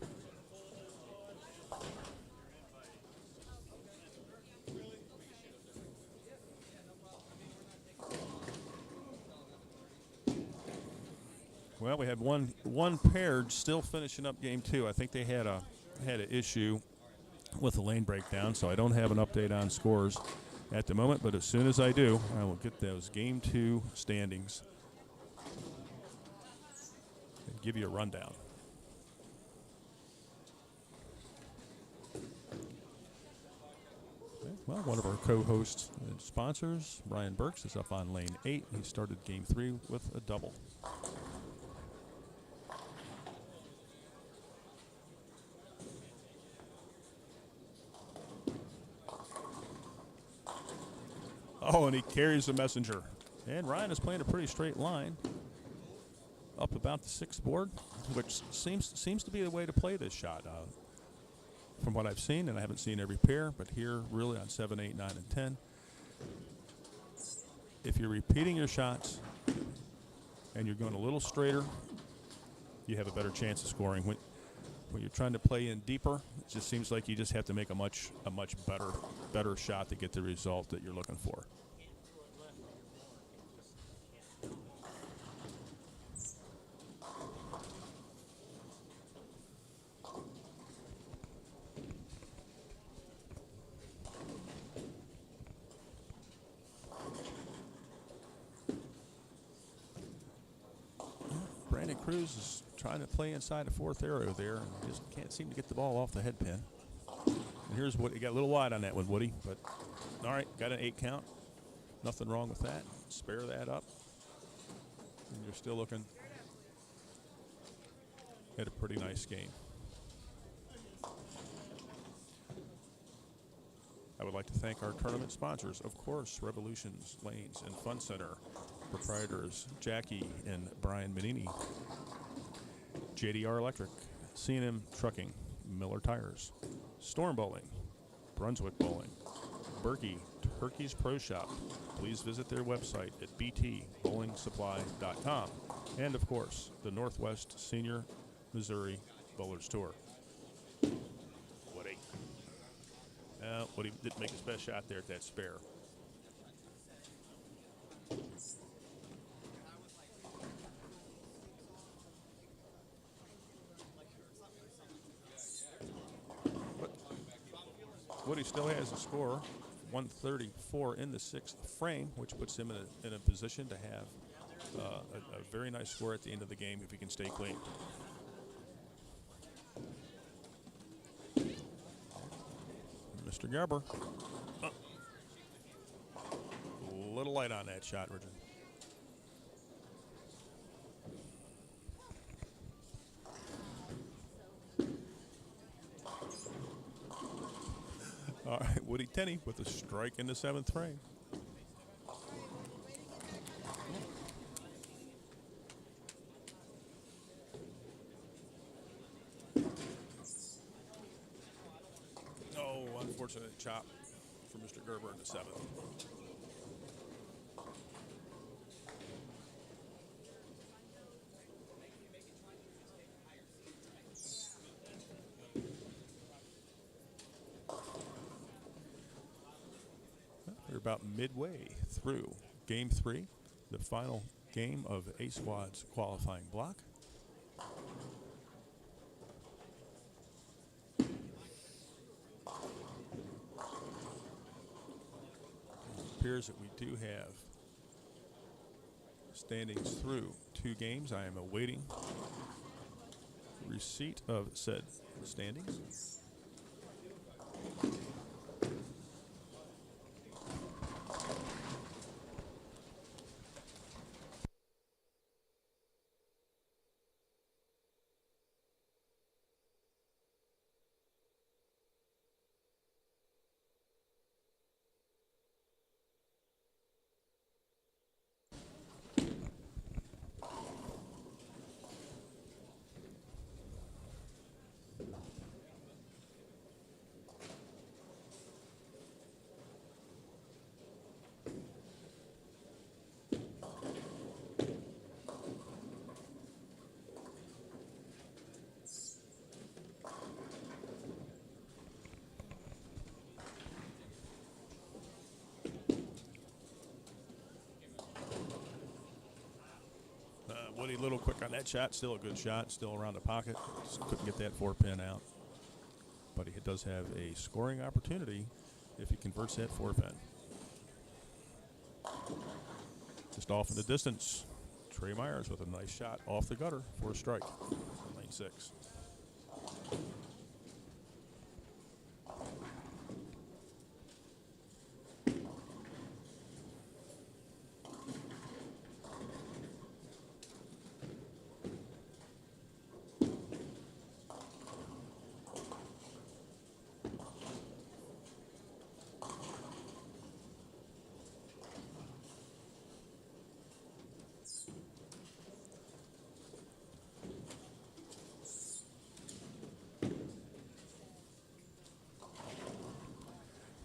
Well, we had one paired still finishing up game 2. I think they had an issue with the lane breakdown, so I don't have an update on scores at the moment, but as soon as I do, I will get those game 2 standings and give you a rundown. Okay, well, one of our co-hosts and sponsors, Brian Burks, is up on lane 8. He started game 3 with a double. Oh, and he carries the messenger. And Ryan is playing a pretty straight line up about the 6th board, which seems to be the way to play this shot. From what I've seen, and I haven't seen every pair, but here really on 7, 8, 9, and 10. If you're repeating your shots and you're going a little straighter, you have a better chance of scoring. When you're trying to play in deeper, it just seems like you just have to make a much better shot to get the result that you're looking for. Brandon Cruz is trying to play inside the 4th arrow there and just can't seem to get the ball off the head pin. And here's what he got a little wide on that one, Woody, but all right, got an 8 count. Nothing wrong with that. Spare that up. And you're still looking at a pretty nice game. I would like to thank our tournament sponsors, of course, Revolutions, Lanes, and Fun Center, proprietors Jackie and Brian Manini, JDR Electric, C&M Trucking, Miller Tires, Storm Bowling, Brunswick Bowling, Berkey Turkey's Pro Shop. Please visit their website at btbowlingsupply.com. And, of course, the Northwest Senior Missouri Bowlers Tour. Woody. Woody didn't make his best shot there at that spare. But Woody still has a score, 134 in the sixth frame, which puts him in a position to have a very nice score at the end of the game if he can stay clean. Mr. Garber. A little light on that shot, Richard. All right, Woody Tenney with a strike in the seventh frame. Oh, unfortunate chop for Mr. Gerber in the seventh. We're about midway through Game 3, the final game of A Squad's qualifying block. It appears that we do have standings through 2 games. I am awaiting receipt of said standings. Woody a little quick on that shot. Still a good shot. Still around the pocket. Just couldn't get that 4-pin out. But he does have a scoring opportunity if he converts that 4-pin. Just off in the distance, Trey Myers with a nice shot off the gutter for a strike in lane 6.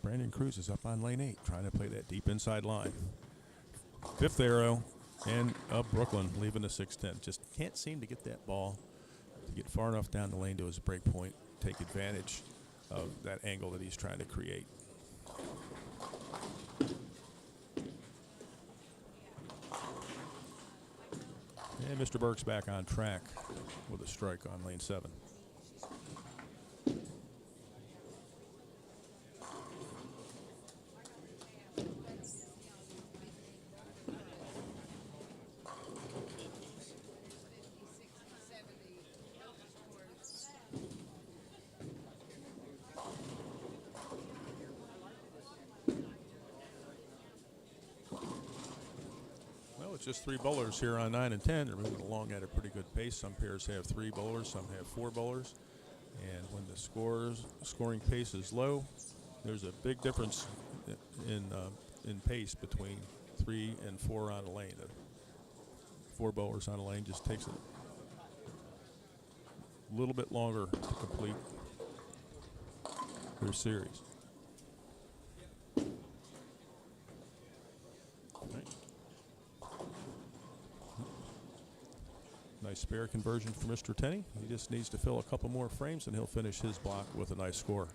Brandon Cruz is up on lane 8, trying to play that deep inside line. 5th arrow, and Brooklyn leaving the 6-10. Just can't seem to get that ball to get far enough down the lane to his break point, take advantage of that angle that he's trying to create. And Mr. Burke's back on track with a strike on lane 7. It's just 3 bowlers here on 9 and 10. They're moving along at a pretty good pace. Some pairs have 3 bowlers, some have 4 bowlers. And when the scoring pace is low, there's a big difference in pace between 3 and 4 on a lane. 4 bowlers on a lane just takes a little bit longer to complete their series. Right. Nice spare conversion for Mr. Tenney. He just needs to fill a couple more frames and he'll finish his block with a nice score.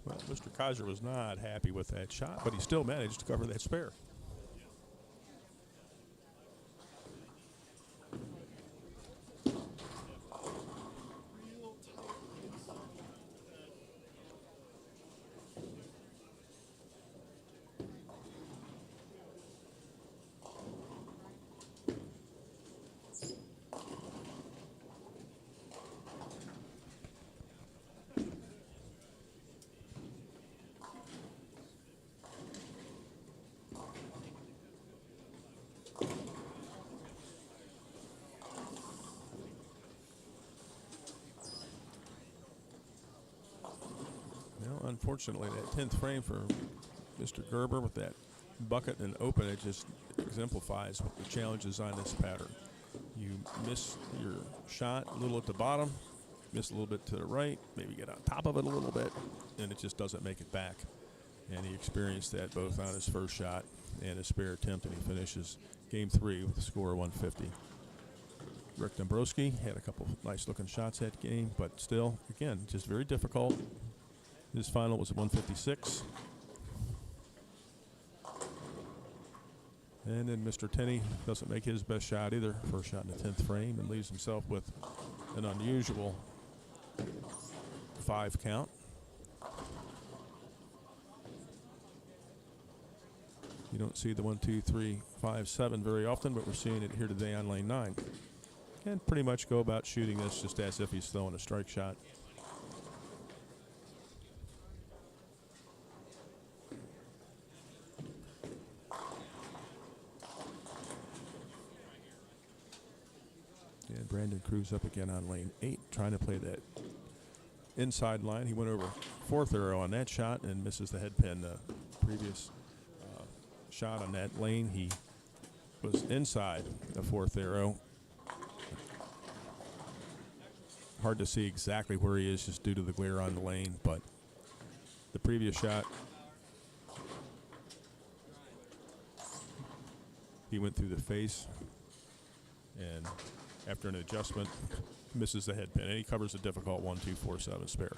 Well, Mr. Kaiser was not happy with that shot, but he still managed to cover that spare. Well, unfortunately, that 10th frame for Mr. Gerber with that bucket and open, it just exemplifies what the challenges on this pattern. You miss your shot a little at the bottom, miss a little bit to the right, maybe get on top of it a little bit, and it just doesn't make it back. And he experienced that both on his first shot and his spare attempt, and he finishes game 3 with a score of 150. Rick Dombrowski had a couple nice-looking shots that game, but still, again, just very difficult. His final was at 156. And then Mr. Tenney doesn't make his best shot either, first shot in the 10th frame, and leaves himself with an unusual 5 count. You don't see the 1, 2, 3, 5, 7 very often, but we're seeing it here today on lane 9. And pretty much go about shooting this just as if he's throwing a strike shot. And Brandon Cruz up again on lane 8, trying to play that inside line. He went over 4th arrow on that shot and misses the head pin. The previous shot on that lane, he was inside the 4th arrow. Hard to see exactly where he is just due to the glare on the lane, but the previous shot, he went through the face and after an adjustment misses the head pin, and he covers a difficult 1, 2, 4, 7 spare.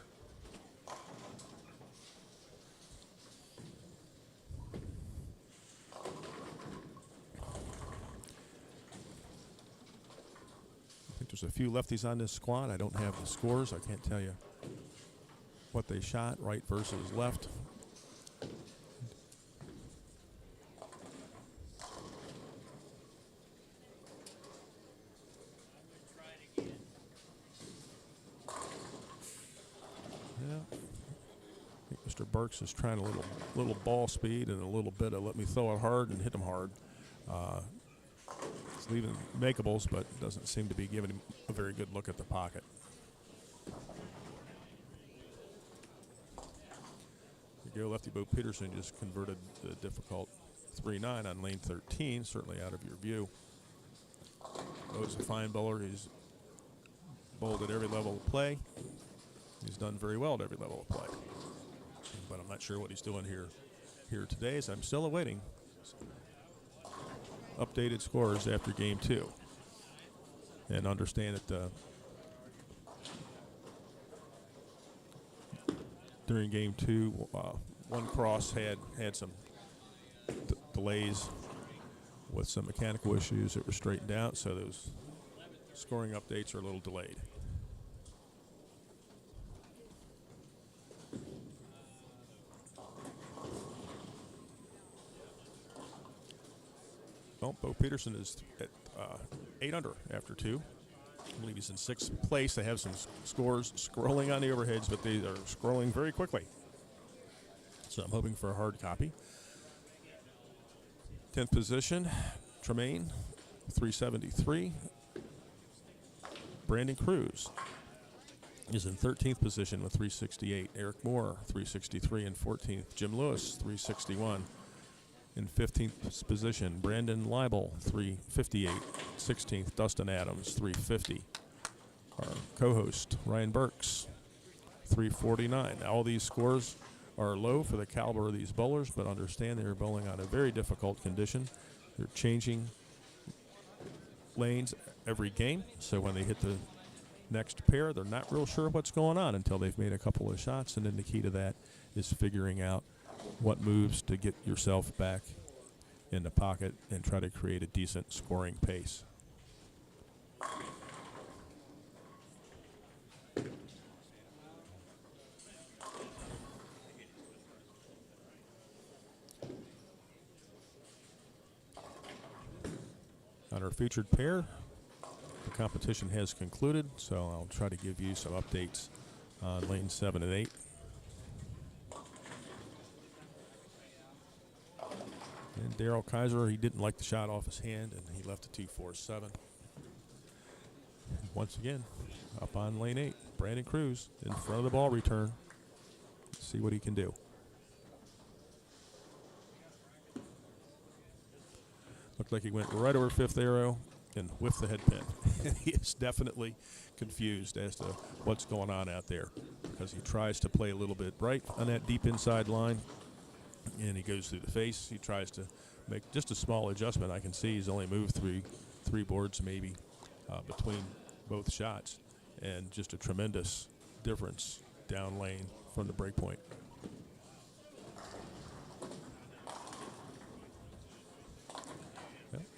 There's a few lefties on this squad. I don't have the scores. I can't tell you what they shot, right versus left. Yeah. I think Mr. Burks is trying a little ball speed and a little bit of let me throw it hard and hit him hard. He's leaving makeables, but doesn't seem to be giving him a very good look at the pocket. There you go, lefty Bo Peterson just converted the difficult 3-9 on lane 13, certainly out of your view. Bo's a fine bowler. He's bowled at every level of play. He's done very well at every level of play. But I'm not sure what he's doing here today, as I'm still awaiting updated scores after game 2. And understand that during game 2, one cross had some delays with some mechanical issues that were straightened out, so those scoring updates are a little delayed. Well, Bo Peterson is at 8 under after 2. I believe he's in 6th place. They have some scores scrolling on the overheads, but they are scrolling very quickly. So I'm hoping for a hard copy. 10th position, Tremaine, 373. Brandon Cruz is in 13th position with 368. Eric Moore, 363 in 14th. Jim Lewis, 361 in 15th position. Brandon Leibel, 358. 16th, Dustin Adams, 350. Our co-host, Ryan Burks, 349. Now, all these scores are low for the caliber of these bowlers, but understand they're bowling on a very difficult condition. They're changing lanes every game, so when they hit the next pair, they're not real sure what's going on until they've made a couple of shots, and then the key to that is figuring out what moves to get yourself back in the pocket and try to create a decent scoring pace. On our featured pair, the competition has concluded, so I'll try to give you some updates on lane 7 and 8. And Darryl Kaiser, he didn't like the shot off his hand, and he left a 2-4-7. Once again, up on lane 8, Brandon Cruz in front of the ball return. Let's see what he can do. Looked like he went right over 5th arrow and whiffed the head pin. He is definitely confused as to what's going on out there because he tries to play a little bit right on that deep inside line, and he goes through the face. He tries to make just a small adjustment. I can see he's only moved three boards maybe between both shots, and just a tremendous difference down lane from the break point.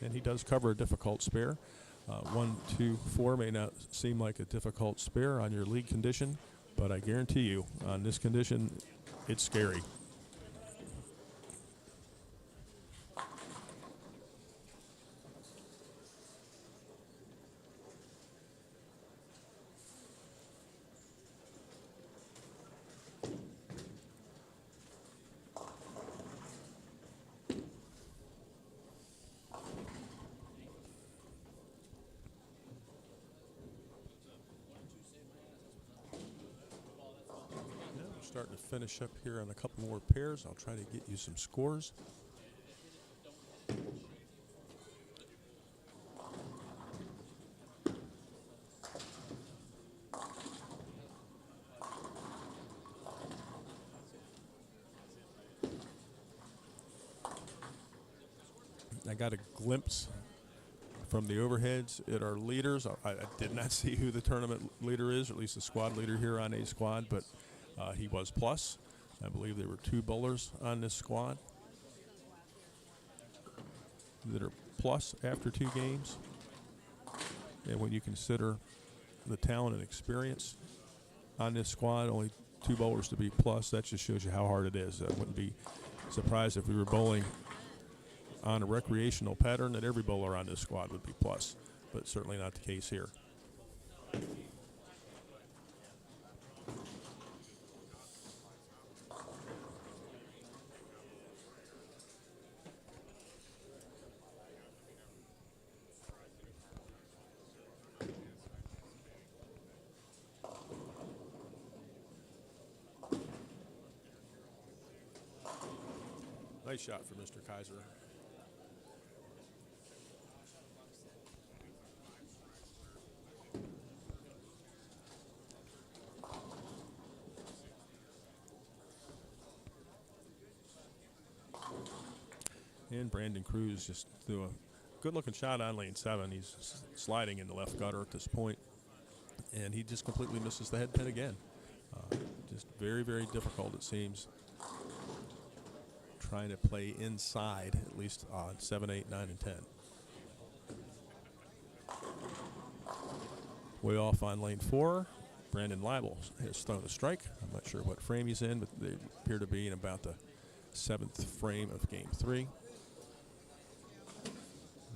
And he does cover a difficult spare. 1, 2, 4 may not seem like a difficult spare on your league condition, but I guarantee you on this condition, it's scary. Starting to finish up here on a couple more pairs. I'll try to get you some scores. I got a glimpse from the overheads at our leaders. I did not see who the tournament leader is, or at least the squad leader here on A squad, but he was plus. I believe there were 2 bowlers on this squad that are plus after 2 games. And when you consider the talent and experience on this squad, only 2 bowlers to be plus, that just shows you how hard it is. I wouldn't be surprised if we were bowling on a recreational pattern that every bowler on this squad would be plus, but certainly not the case here. Nice shot for Mr. Kaiser. And Brandon Cruz just threw a good-looking shot on lane 7. He's sliding in the left gutter at this point, and he just completely misses the head pin again. Just very, very difficult, it seems, trying to play inside, at least on 7, 8, 9, and 10. Way off on lane 4, Brandon Leibel has thrown a strike. I'm not sure what frame he's in, but they appear to be in about the 7th frame of game 3.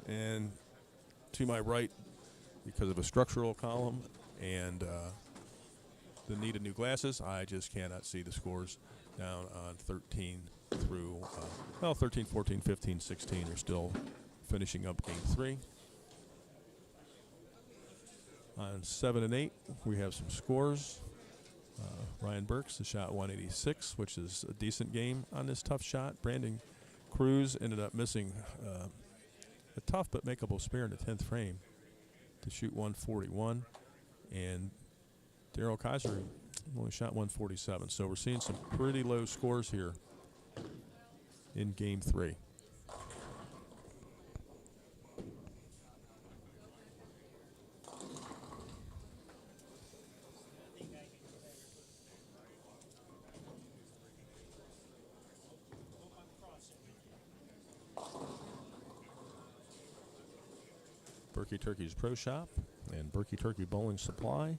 And to my right, because of a structural column and the need of new glasses, I just cannot see the scores down on 13 through, 13, 14, 15, 16 are still finishing up game 3. On 7 and 8, we have some scores. Ryan Burks has shot 186, which is a decent game on this tough shot. Brandon Cruz ended up missing a tough but makeable spare in the 10th frame to shoot 141. And Daryl Kaiser only shot 147. So we're seeing some pretty low scores here in game 3. Berkey Turkey's Pro Shop and Berkey Turkey Bowling Supply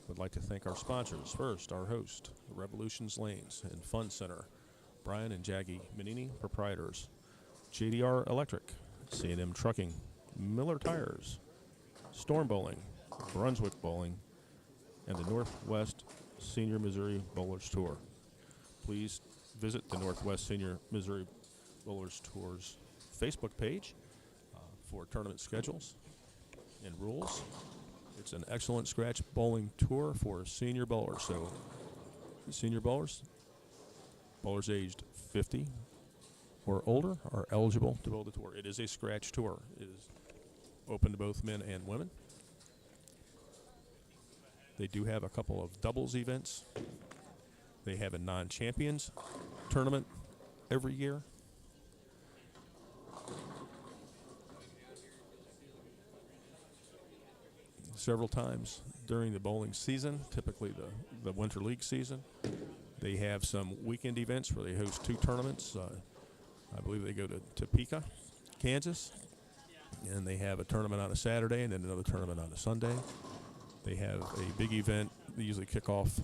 would like to thank our sponsors. First, our host, Revolutions Lanes and Fun Center, Brian and Jackie Menini, proprietors. JDR Electric, C&M Trucking, Miller Tires, Storm Bowling, Brunswick Bowling, and the Northwest Senior Missouri Bowlers Tour. Please visit the Northwest Senior Missouri Bowlers Tour's Facebook page for tournament schedules and rules. It's an excellent scratch bowling tour for senior bowlers. So senior bowlers aged 50 or older are eligible to bowl the tour. It is a scratch tour. It is open to both men and women. They do have a couple of doubles events. They have a non-champions tournament every year. Several times during the bowling season, typically the Winter League season. They have some weekend events where they host 2 tournaments. I believe they go to Topeka, Kansas, and they have a tournament on a Saturday and then another tournament on a Sunday. They have a big event. They usually kick off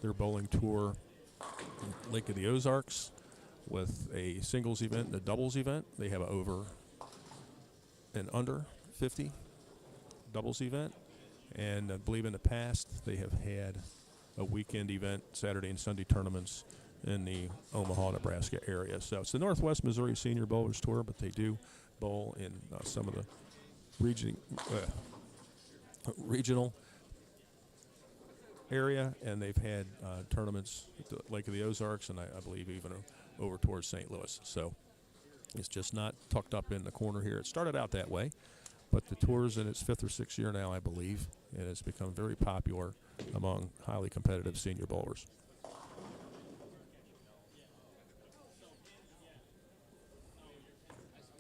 their bowling tour in Lake of the Ozarks with a singles event and a doubles event. They have an over and under 50 doubles event, and I believe in the past they have had a weekend event, Saturday and Sunday tournaments in the Omaha, Nebraska area. So it's the Northwest Missouri Senior Bowlers Tour, but they do bowl in some of the regional area, and they've had tournaments at the Lake of the Ozarks, and I believe even over towards St. Louis. So it's just not tucked up in the corner here. It started out that way, but the tour's in its 5th or 6th year now, I believe, and it's become very popular among highly competitive senior bowlers.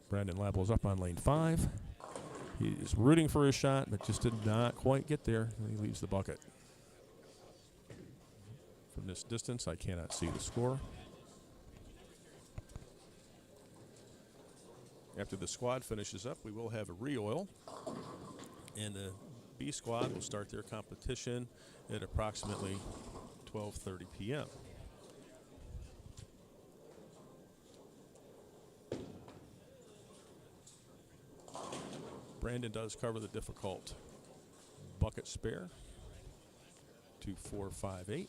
Brandon Label's up on lane 5. He is rooting for his shot, but just did not quite get there. He leaves the bucket. From this distance, I cannot see the score. After the squad finishes up, we will have a re-oil, and the B squad will start their competition at approximately 12:30 p.m. Brandon does cover the difficult bucket spare, 2-4-5-8.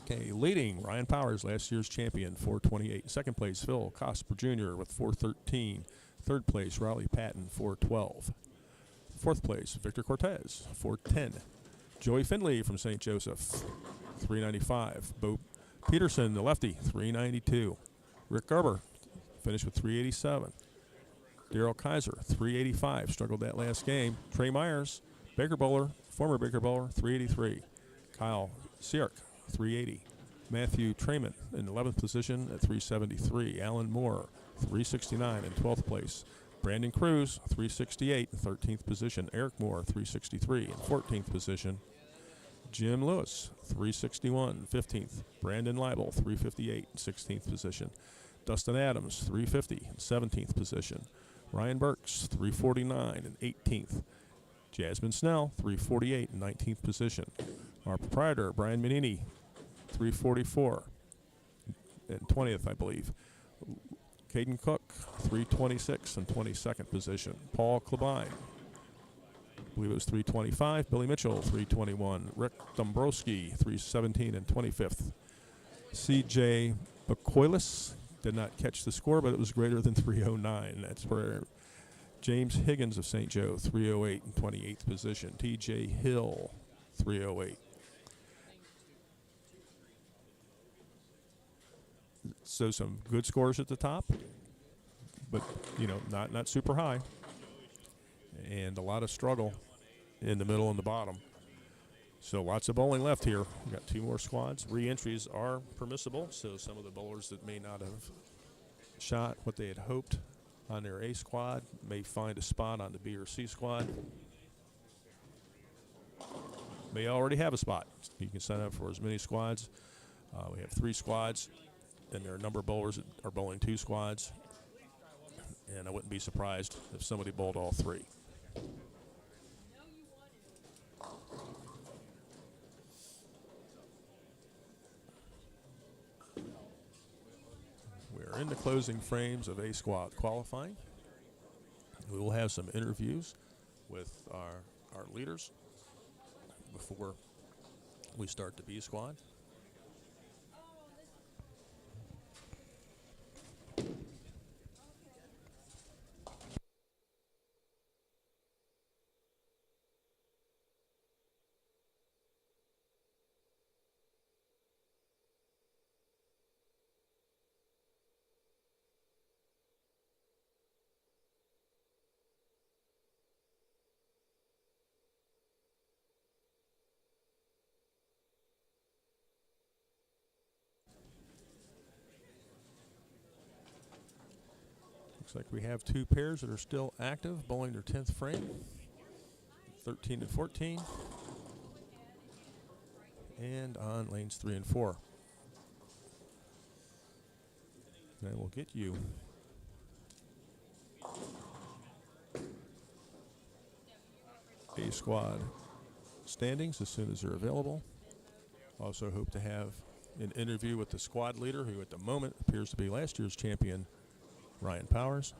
Okay, leading Ryan Powers, last year's champion, 428. Second place, Phil Cosper Jr. with 413. Third place, Raleigh Patton, 412. Fourth place, Victor Cortez, 410. Joey Finley from St. Joseph, 395. Bo Peterson, the lefty, 392. Rick Garber finished with 387. Daryl Kaiser, 385. Struggled that last game. Trey Myers, Baker Bowler, former Baker Bowler, 383. Kyle Sierk, 380. Matthew Trayman in 11th position at 373. Alan Moore, 369 in 12th place. Brandon Cruz, 368 in 13th position. Eric Moore, 363 in 14th position. Jim Lewis, 361 in 15th. Brandon Leibel, 358 in 16th position. Dustin Adams, 350 in 17th position. Ryan Burks, 349 and 18th. Jasmine Snell, 348 and 19th position. Our proprietor, Brian Menini, 344 and 20th, I believe. Caden Cook, 326 and 22nd position. Paul Klebine, I believe it was 325. Billy Mitchell, 321. Rick Dombrowski, 317 and 25th. C.J. Bacoilis did not catch the score, but it was greater than 309. That's where James Higgins of St. Joe, 308 and 28th position. T.J. Hill, 308. So some good scores at the top, but, you know, not super high. And a lot of struggle in the middle and the bottom. So lots of bowling left here. We've got 2 more squads. Re-entries are permissible, so some of the bowlers that may not have shot what they had hoped on their A squad may find a spot on the B or C squad. May already have a spot. You can sign up for as many squads. We have 3 squads, and there are a number of bowlers that are bowling 2 squads. And I wouldn't be surprised if somebody bowled all 3. We're in the closing frames of A squad qualifying. We will have some interviews with our leaders before we start the B squad. Looks like we have 2 pairs that are still active, bowling their 10th frame, 13 and 14, and on lanes 3 and 4. And we'll get you A squad standings as soon as they're available. Also hope to have an interview with the squad leader, who at the moment appears to be last year's champion, Ryan Powers.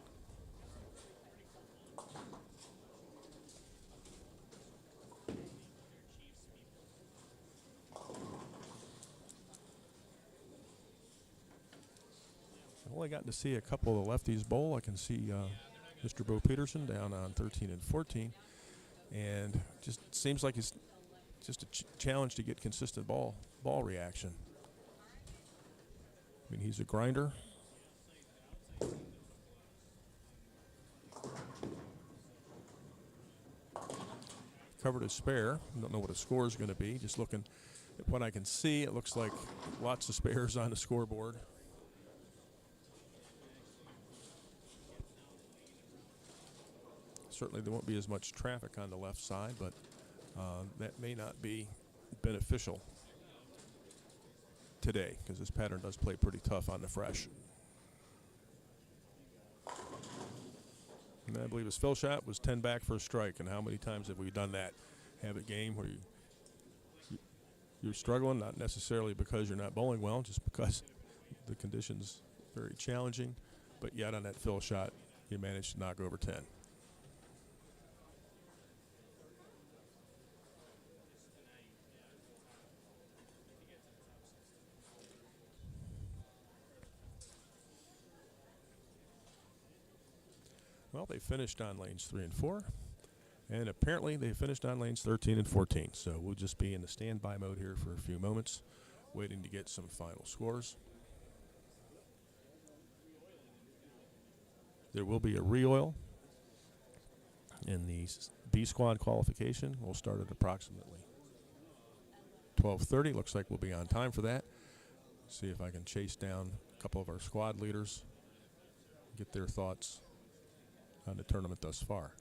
I've only gotten to see a couple of the lefties bowl. I can see Mr. Bo Peterson down on 13 and 14. And just seems like it's just a challenge to get consistent ball reaction. I mean, he's a grinder. Covered a spare. I don't know what a score is going to be. Just looking at what I can see, it looks like lots of spares on the scoreboard. Certainly there won't be as much traffic on the left side, but that may not be beneficial today, because this pattern does play pretty tough on the fresh. And I believe his fill shot was 10 back for a strike. And how many times have we done that? Have a game where you're struggling, not necessarily because you're not bowling well, just because the conditions very challenging. But yet on that fill shot, you managed to knock over 10. Well, they finished on lanes 3 and 4, and apparently they finished on lanes 13 and 14. So we'll just be in the standby mode here for a few moments, waiting to get some final scores. There will be a re-oil in the B squad qualification. We'll start at approximately 12:30. Looks like we'll be on time for that. See if I can chase down a couple of our squad leaders, get their thoughts on the tournament thus far.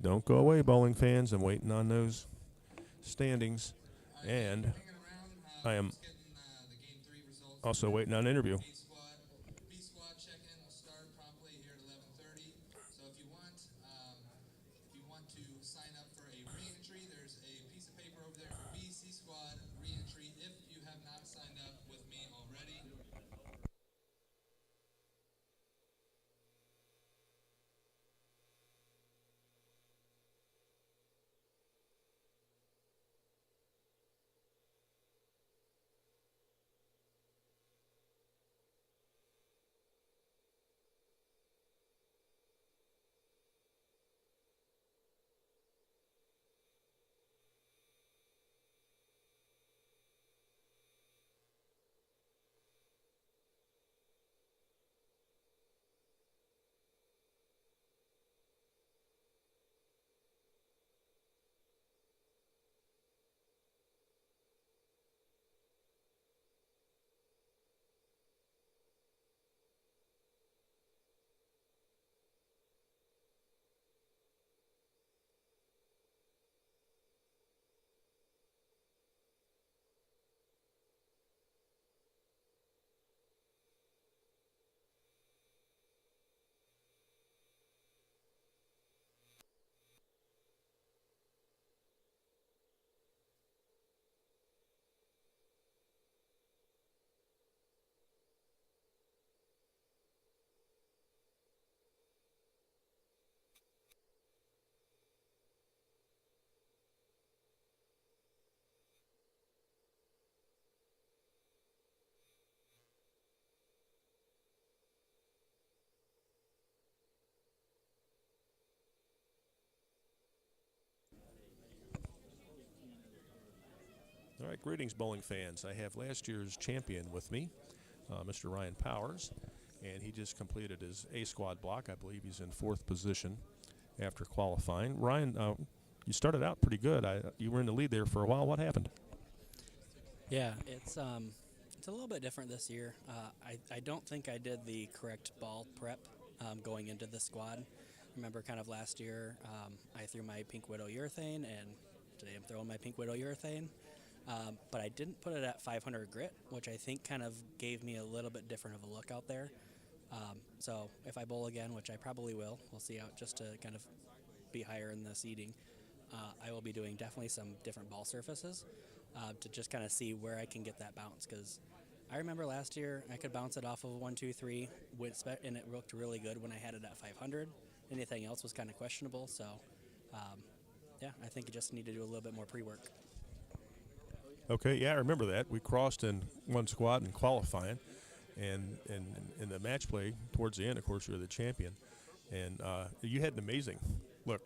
Don't go away, bowling fans. I'm waiting on those standings. And I am also waiting on an interview. B squad check-in will start promptly here at 11:30. So if you want to sign up for a re-entry, there's a piece of paper over there for BC squad re-entry. If you have not signed up with me already. All right, greetings, bowling fans. I have last year's champion with me, Mr. Ryan Powers, and he just completed his A squad block. I believe he's in 4th position after qualifying. Ryan, you started out pretty good. You were in the lead there for a while. What happened? Yeah, it's a little bit different this year. I don't think I did the correct ball prep going into the squad. Remember kind of last year I threw my Pink Widow urethane, and today I'm throwing my Pink Widow urethane. But I didn't put it at 500 grit, which I think kind of gave me a little bit different of a look out there. So if I bowl again, which I probably will, we'll see out just to kind of be higher in the seeding, I will be doing definitely some different ball surfaces to just kind of see where I can get that bounce. Because I remember last year I could bounce it off of a 1, 2, 3, and it looked really good when I had it at 500. Anything else was kind of questionable. So yeah, I think you just need to do a little bit more pre-work. Okay, yeah, I remember that. We crossed in one squad in qualifying, and in the match play towards the end, of course, you were the champion. And you had an amazing look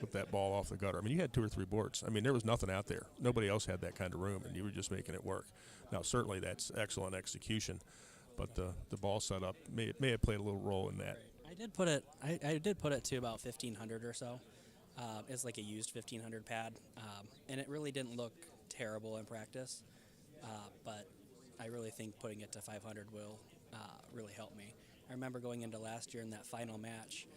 with that ball off the gutter. I mean, you had 2 or 3 boards. I mean, there was nothing out there. Nobody else had that kind of room, and you were just making it work. Now, certainly that's excellent execution, but the ball setup may have played a little role in that. I did put it. I did put it to about 1,500 or so. It's like a used 1,500 pad, and it really didn't look terrible in practice. But I really think putting it to 500 will really help me. I remember going into last year in that final match,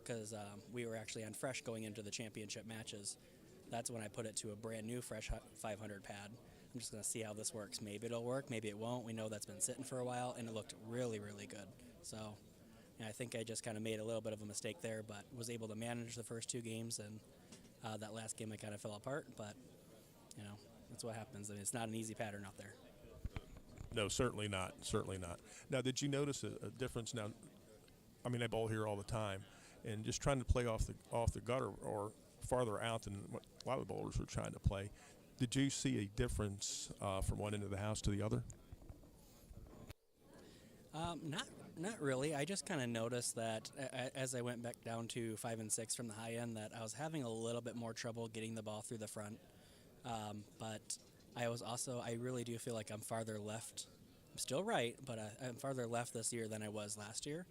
because we were actually on fresh going into the championship matches. That's when I put it to a brand new fresh 500 pad. I'm just going to see how this works. Maybe it'll work, maybe it won't. We know that's been sitting for a while, and it looked really, really good. So yeah, I think I just kind of made a little bit of a mistake there, but was able to manage the first 2 games, and that last game I kind of fell apart. But you know, that's what happens. I mean, it's not an easy pattern out there. No, certainly not. Certainly not. Now, did you notice a difference? Now, I mean, I bowl here all the time, and just trying to play off the gutter or farther out than what a lot of the bowlers were trying to play. Did you see a difference from one end of the house to the other? Not really. I just kind of noticed that as I went back down to 5 and 6 from the high end, that I was having a little bit more trouble getting the ball through the front. But I really do feel like I'm farther left. I'm still right, but I'm farther left this year than I was last year.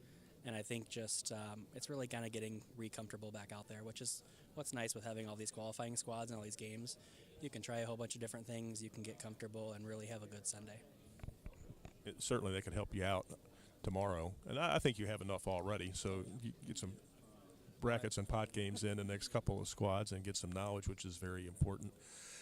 And I think just it's really kind of getting re-comfortable back out there, which is what's nice with having all these qualifying squads and all these games. You can try a whole bunch of different things. You can get comfortable and really have a good Sunday. Certainly, they could help you out tomorrow, and I think you have enough already. So you get some brackets and pot games in the next couple of squads and get some knowledge, which is very important.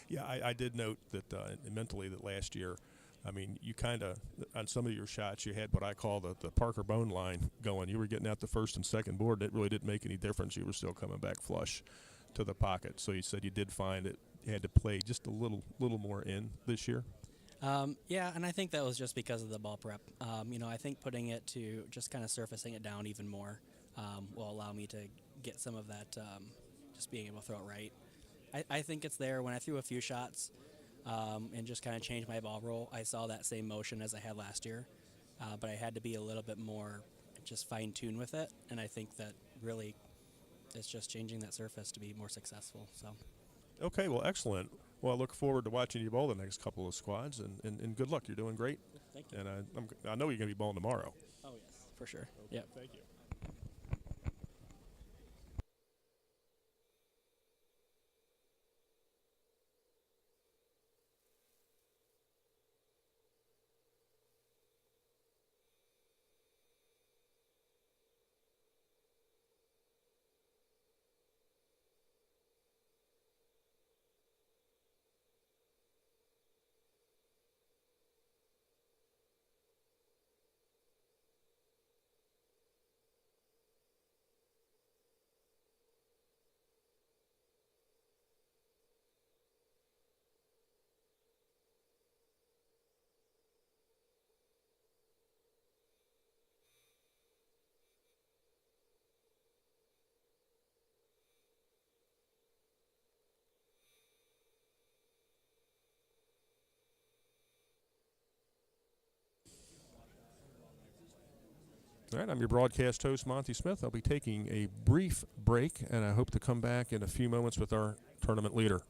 Yeah, I did note that mentally that last year, I mean, you kind of, on some of your shots, you had what I call the Parker Bone line going. You were getting out the first and second board. It really didn't make any difference. You were still coming back flush to the pocket. So you said you did find it. You had to play just a little more in this year. Yeah, and I think that was just because of the ball prep. I think putting it to just kind of surfacing it down even more will allow me to get some of that, just being able to throw it right. I think it's there. When I threw a few shots and just kind of changed my ball roll, I saw that same motion as I had last year, but I had to be a little bit more just fine-tuned with it, and I think that really it's just changing that surface to be more successful. So. Okay, well, excellent. Well, I look forward to watching you bowl the next couple of squads, and good luck. You're doing great. Thank you. And I know you're going to be bowling tomorrow. Oh, yes, for sure. Okay, Yep. thank you. All right, I'm your broadcast host, Monty Smith. I'll be taking a brief break, and I hope to come back in a few moments with our tournament leader.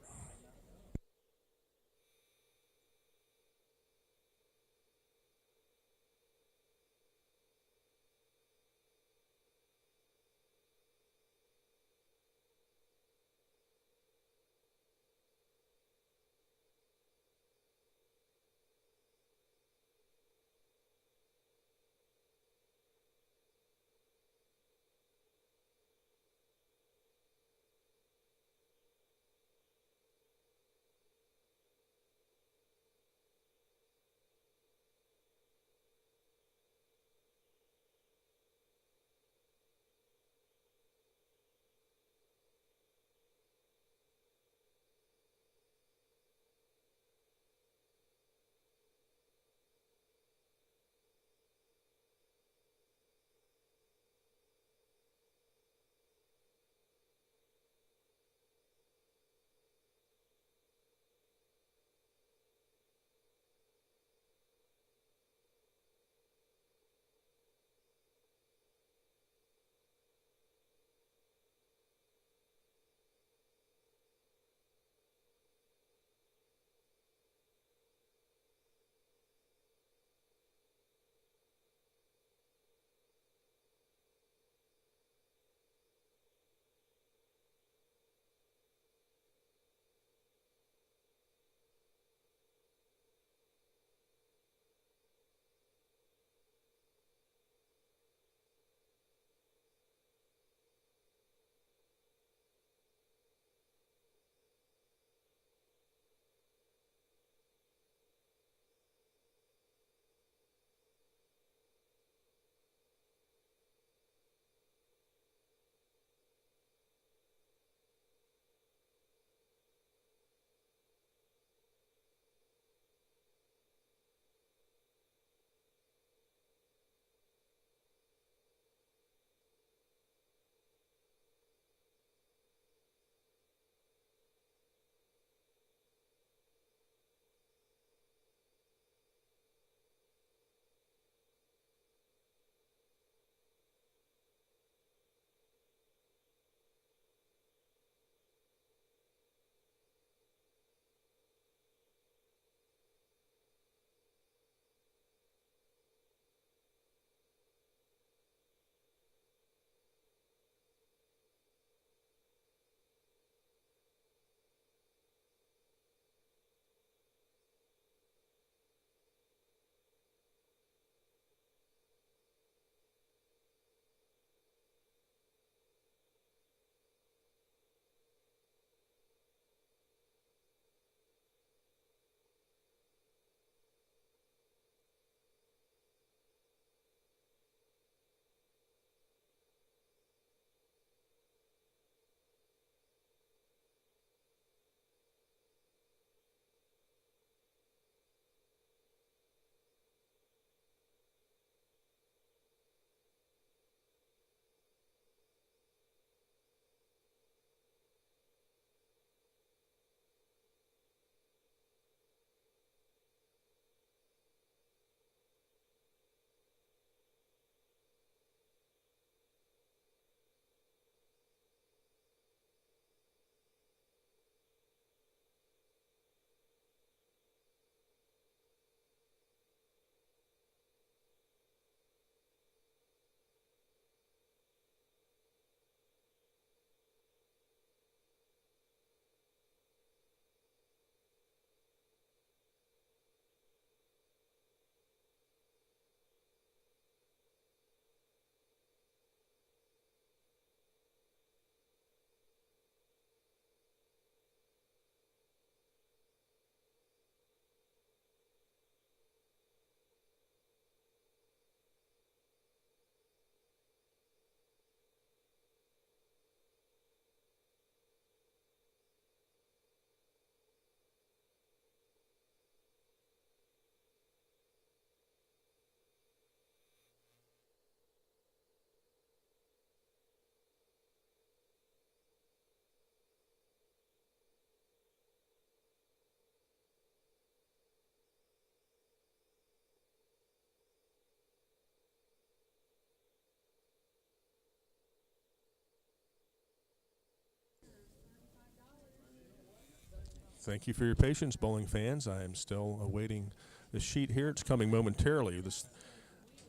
Thank you for your patience, bowling fans. I am still awaiting the sheet here. It's coming momentarily. This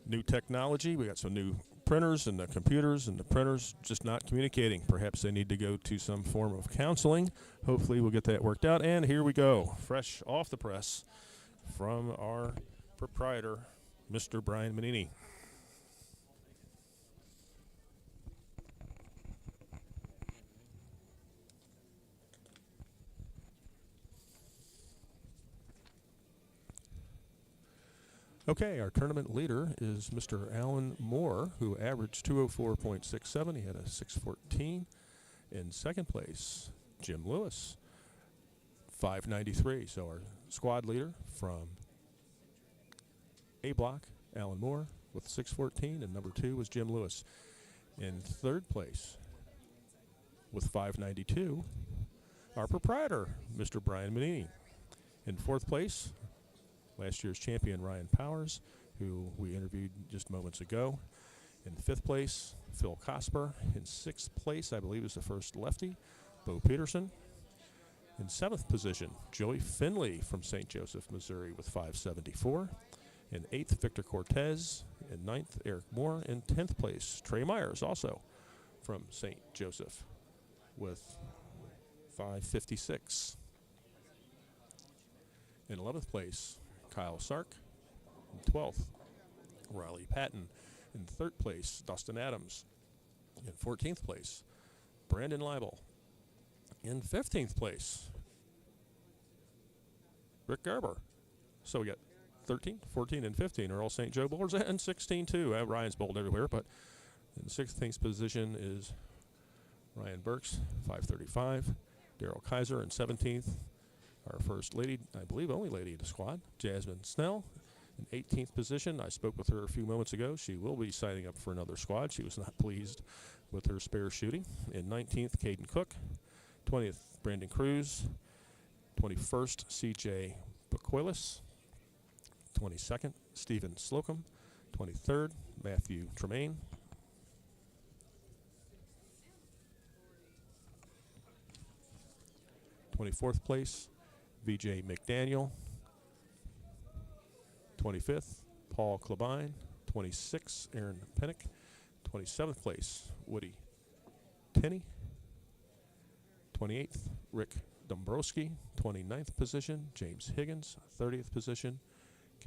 new technology, we got some new printers, and the computers and the printers just not communicating. Perhaps they need to go to some form of counseling. Hopefully we'll get that worked out. And here we go, fresh off the press from our proprietor, Mr. Brian Manini. Okay, our tournament leader is Mr. Alan Moore, who averaged 204.67. He had a 614. In second place, Jim Lewis, 593. So our squad leader from A block, Alan Moore, with 614, and number 2 was Jim Lewis. In third place, with 592, our proprietor, Mr. Brian Manini. In fourth place, last year's champion Ryan Powers, who we interviewed just moments ago. In fifth place, Phil Cosper. In sixth place, I believe is the first lefty, Bo Peterson. In seventh position, Joey Finley from St. Joseph, Missouri with 574. In eighth, Victor Cortez. In ninth, Eric Moore. In 10th place, Trey Myers, also from St. Joseph with 556. In 11th place, Kyle Sark. In 12th, Riley Patton. In 3rd place, Dustin Adams. In 14th place, Brandon Leibel. In 15th place, Rick Garber. So we got 13, 14, and 15 are all St. Joe bowlers, and 16 too. Ryan's bowled everywhere, but in 16th position is Ryan Burks, 535. Daryl Kaiser in 17th. Our first lady, I believe only lady in the squad, Jasmine Snell. In 18th position, I spoke with her a few moments ago. She will be signing up for another squad. She was not pleased with her spare shooting. In 19th, Caden Cook. 20th, Brandon Cruz. 21st, C.J. Bacoilis. 22nd, Stephen Slocum. 23rd, Matthew Tremaine. 24th place, V.J. McDaniel. 25th, Paul Klebine. 26th, Aaron Pennick. 27th place, Woody Tenney. 28th, Rick Dombrowski. 29th position, James Higgins. 30th position,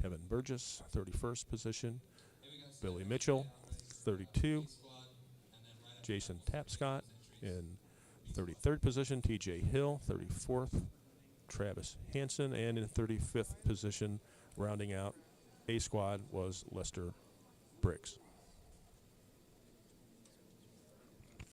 Kevin Burgess. 31st position, Billy Mitchell. 32, Jason Tapscott. In 33rd position, T.J. Hill. 34th, Travis Hansen. And in 35th position, rounding out A squad, was Lester Briggs.